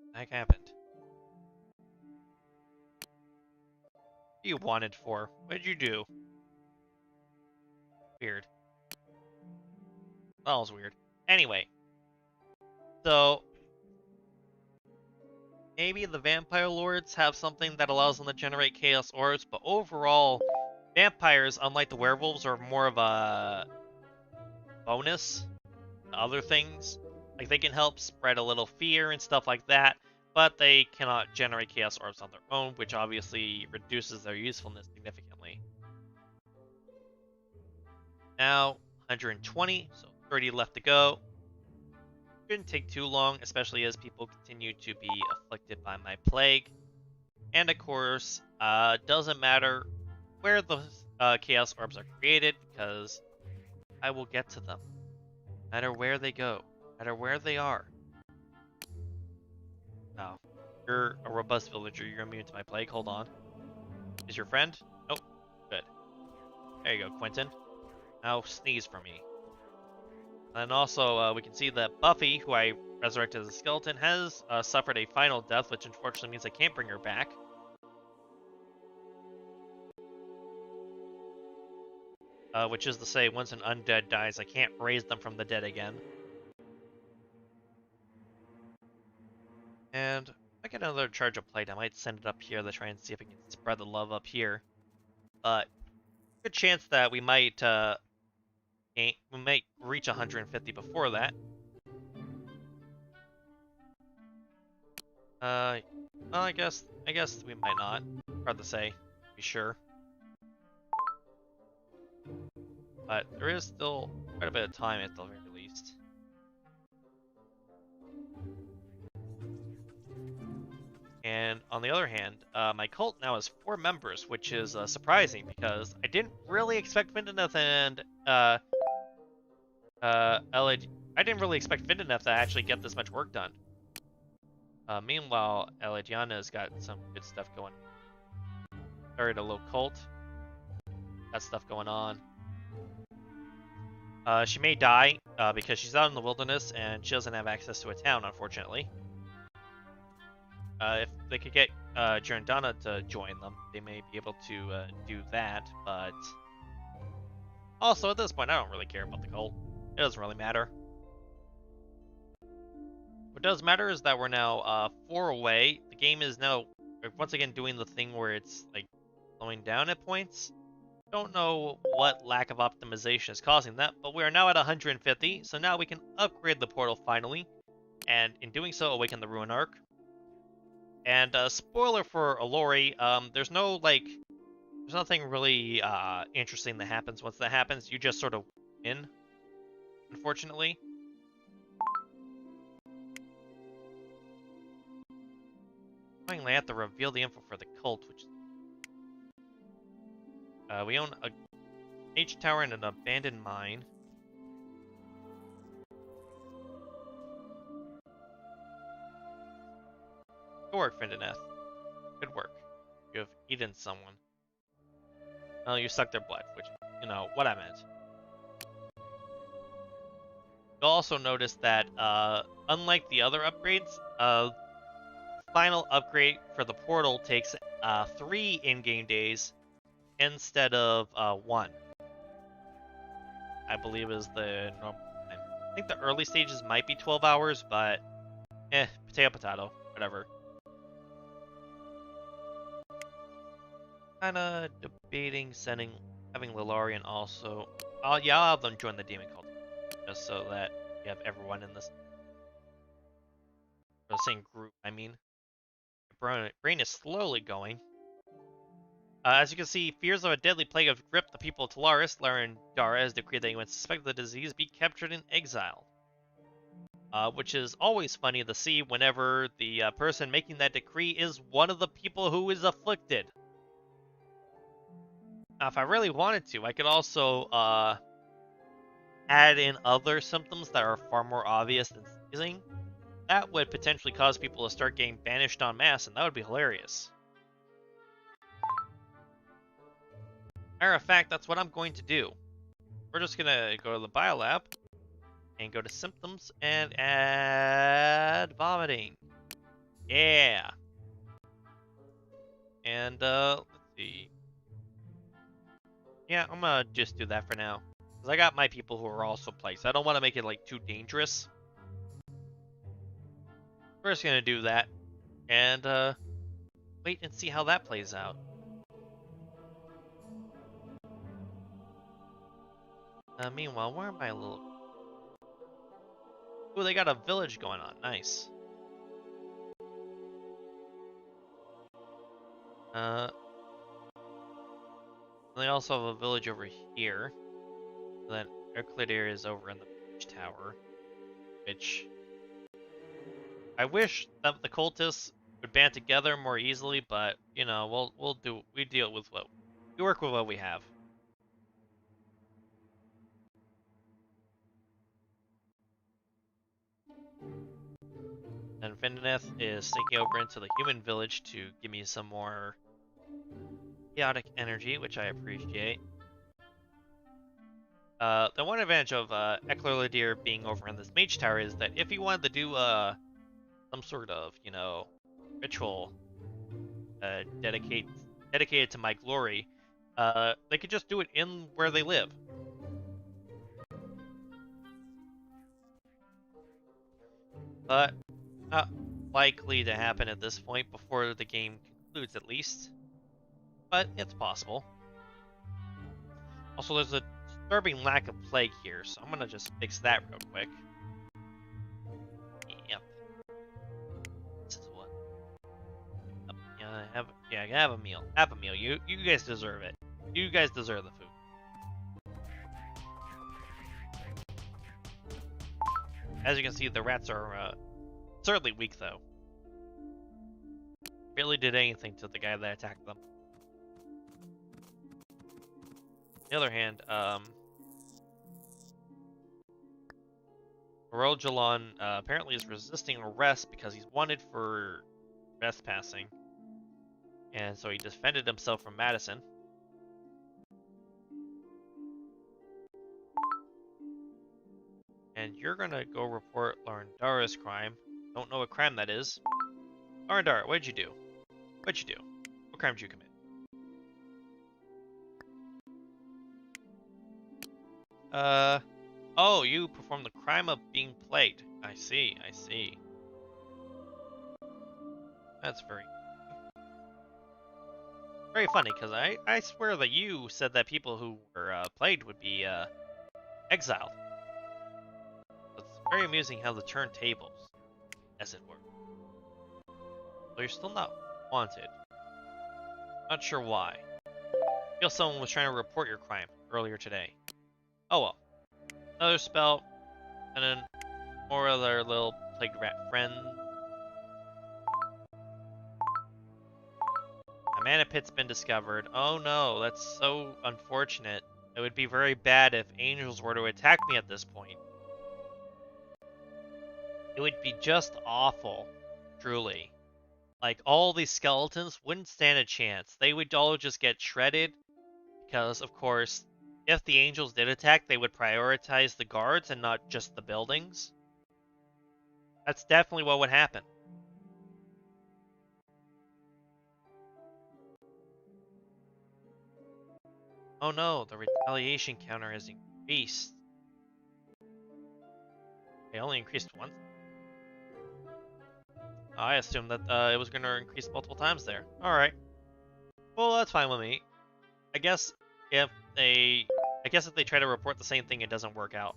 What the heck happened? What are you wanted for? What did you do? Weird. That was weird. Anyway. So, maybe the vampire lords have something that allows them to generate chaos orbs, but overall, vampires, unlike the werewolves, are more of a bonus to other things. Like, they can help spread a little fear and stuff like that, but they cannot generate chaos orbs on their own, which obviously reduces their usefulness significantly. Now, 120, so 30 left to go. Shouldn't take too long, especially as people continue to be afflicted by my plague. And of course, doesn't matter where the chaos orbs are created, because I will get to them. No matter where they go, no matter where they are. Oh, you're a robust villager, you're immune to my plague, hold on. Is your friend? Oh, good. There you go, Quentin. Now sneeze for me. And also, we can see that Buffy, who I resurrected as a skeleton, has suffered a final death, which unfortunately means I can't bring her back. Which is to say, once an undead dies, I can't raise them from the dead again. And if I get another charge of plate, I might send it up here to try and see if I can spread the love up here. But good chance that we might reach 150 before that. Well, I guess we might not. Hard to say, to be sure. But there is still quite a bit of time at the very least. And on the other hand, my cult now has 4 members, which is surprising because I didn't really expect Vindeneth and I didn't really expect Vindeneth to actually get this much work done. Meanwhile, Elidiana's got some good stuff going. Started a low cult. Got stuff going on. She may die because she's out in the wilderness and she doesn't have access to a town, unfortunately. If they could get Jirandana to join them, they may be able to do that, but also at this point, I don't really care about the cult. It doesn't really matter. What does matter is that we're now 4 away. The game is now once again doing the thing where it's like slowing down at points. Don't know what lack of optimization is causing that, but we are now at 150, so now we can upgrade the portal finally, and in doing so, awaken the Ruinarch. And spoiler for Alori, there's nothing really interesting that happens once that happens. You just sort of win, unfortunately. Finally, I have to reveal the info for the cult, which we own a H tower and an abandoned mine. Good work, Findeneth. Good work. You have eaten someone. Well, you sucked their blood, which, you know, what I meant. You'll also notice that, unlike the other upgrades, final upgrade for the portal takes 3 in-game days instead of 1. I believe is the normal time. I think the early stages might be 12 hours, but potato potato, whatever. Kinda debating having Lilarian also. Yeah, I'll have them join the demon cult, just so that you have everyone in this. The same group, I mean. Brain is slowly going. As you can see, fears of a deadly plague have gripped the people of Talaris. Larendara has decreed that anyone suspected of the disease be captured and exiled. Which is always funny to see whenever the person making that decree is one of the people who is afflicted. Now, if I really wanted to, I could also add in other symptoms that are far more obvious than sneezing. That would potentially cause people to start getting banished en masse, and that would be hilarious. Matter of fact, that's what I'm going to do. We're just gonna go to the biolab and go to symptoms and add vomiting. Yeah. And let's see. Yeah, I'm gonna just do that for now. Because I got my people who are also placed. I don't want to make it like too dangerous. We're just gonna do that. And wait and see how that plays out. Meanwhile, where are my little... Ooh, they got a village going on. Nice. They also have a village over here. And then Euclidear is over in the beach tower. Which... I wish that the cultists would band together more easily, but, you know, we deal with we work with what we have. And Findeneth is sneaking over into the human village to give me some more chaotic energy, which I appreciate. The one advantage of Eclorladir being over in this mage tower is that if he wanted to do some sort of, you know, ritual dedicated to my glory, they could just do it in where they live. But not likely to happen at this point before the game concludes, at least. But it's possible. Also, there's a disturbing lack of plague here, so I'm gonna just fix that real quick. Yep. This is what. Yeah, have a meal. Have a meal. You guys deserve it. You guys deserve the food. As you can see, the rats are certainly weak, though. Barely did anything to the guy that attacked them. On the other hand, Jalon apparently is resisting arrest because he's wanted for trespassing. And so he defended himself from Madison. And you're gonna go report Larendara's crime. Don't know what crime that is. Arndar, what'd you do? What'd you do? What crime did you commit? Oh, you performed the crime of being plagued. I see, I see. That's very funny, because I swear that you said that people who were plagued would be exiled. It's very amusing how they turn tables, as it were. So you're still not wanted. Not sure why. I feel someone was trying to report your crime earlier today. Oh well. Another spell, and then more of their little plague rat friends. A mana pit's been discovered. Oh no, that's so unfortunate. It would be very bad if angels were to attack me at this point. It would be just awful, truly. Like, all these skeletons wouldn't stand a chance. They would all just get shredded, because, of course, if the angels did attack, they would prioritize the guards and not just the buildings. That's definitely what would happen. Oh no, the retaliation counter has increased. It only increased once? Oh, I assumed that it was going to increase multiple times there. Alright. Well, that's fine with me. I guess if they try to report the same thing, it doesn't work out.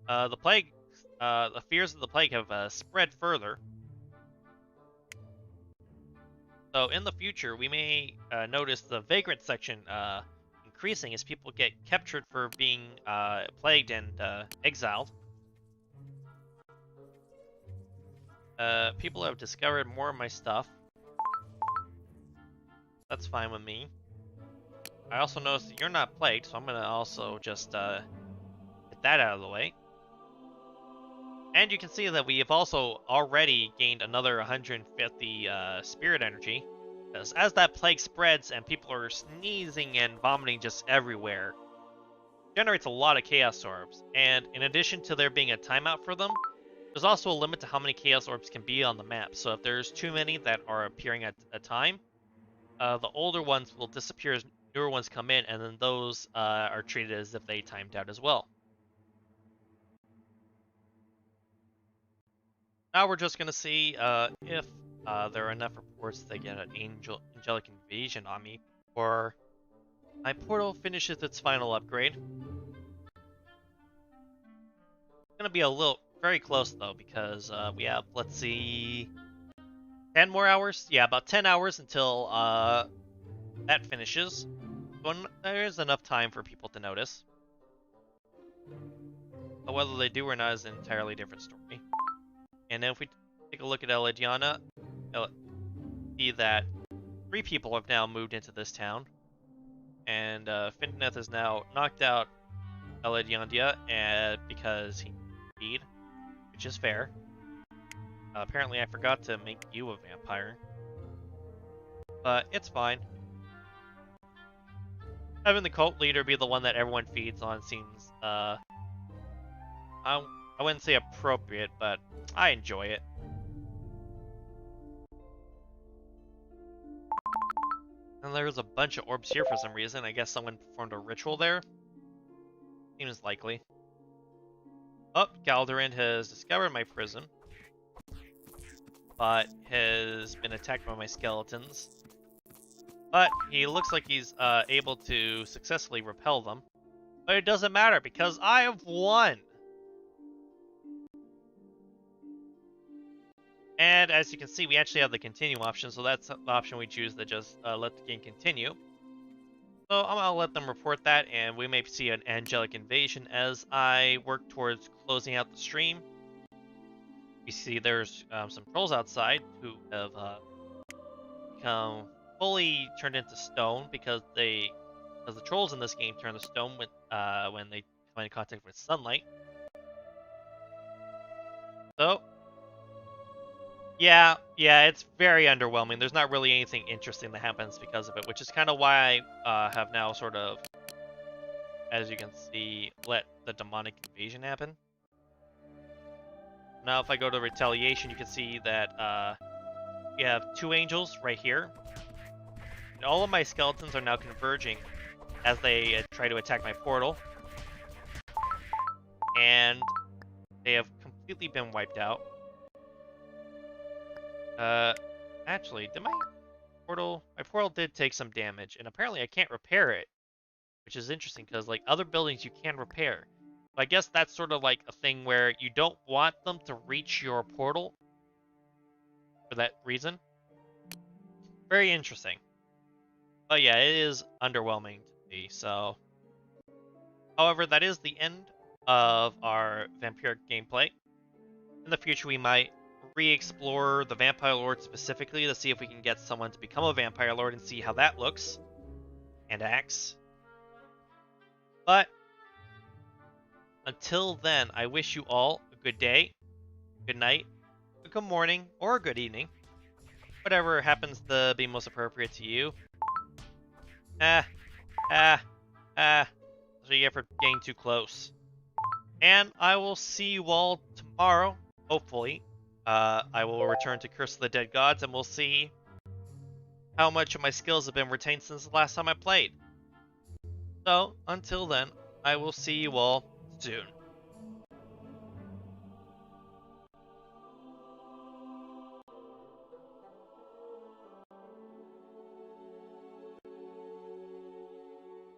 The plague, the fears of the plague have spread further. So in the future, we may notice the vagrant section increasing as people get captured for being plagued and exiled. People have discovered more of my stuff. That's fine with me. I also noticed that you're not plagued, so I'm gonna also just get that out of the way. And you can see that we have also already gained another 150 spirit energy. As that plague spreads and people are sneezing and vomiting just everywhere, it generates a lot of chaos orbs. And in addition to there being a timeout for them, there's also a limit to how many chaos orbs can be on the map. So if there's too many that are appearing at a time, the older ones will disappear as newer ones come in, and then those are treated as if they timed out as well. Now we're just gonna see if there are enough reports that get an angelic invasion on me, or my portal finishes its final upgrade. It's gonna be very close though, because we have, let's see, 10 more hours? Yeah, about 10 hours until that finishes. So there's enough time for people to notice. But whether they do or not is an entirely different story. And then if we take a look at Eladiana, see that 3 people have now moved into this town. And Fintaneth has now knocked out Eladiandia because he feed, which is fair. Apparently I forgot to make you a vampire. But it's fine. Having the cult leader be the one that everyone feeds on seems, I wouldn't say appropriate, but I enjoy it. And there's a bunch of orbs here for some reason. I guess someone performed a ritual there. Seems likely. Oh, Galdarin has discovered my prison, but has been attacked by my skeletons. But he looks like he's able to successfully repel them. But it doesn't matter because I have won! And as you can see, we actually have the continue option, so that's the option we choose to just let the game continue. So I'm gonna let them report that, and we may see an angelic invasion as I work towards closing out the stream. You see there's some trolls outside who have become fully turned into stone because the trolls in this game turn to stone when they come in contact with sunlight. So yeah, it's very underwhelming. There's not really anything interesting that happens because of it, which is kind of why I have now sort of, as you can see, let the demonic invasion happen. Now if I go to retaliation, you can see that you have 2 angels right here. And all of my skeletons are now converging as they try to attack my portal. And they have completely been wiped out. Actually, did my portal did take some damage, and apparently I can't repair it, which is interesting because like other buildings you can repair. But I guess that's sort of like a thing where you don't want them to reach your portal for that reason. Very interesting. But yeah, it is underwhelming to me, so. However, that is the end of our vampiric gameplay. In the future, we might re-explore the Vampire Lord specifically to see if we can get someone to become a Vampire Lord and see how that looks and acts. But until then, I wish you all a good day, good night, a good morning, or a good evening. Whatever happens to be most appropriate to you. So you get for getting too close. And I will see you all tomorrow, hopefully. I will return to Curse of the Dead Gods, and we'll see how much of my skills have been retained since the last time I played. So, until then, I will see you all soon.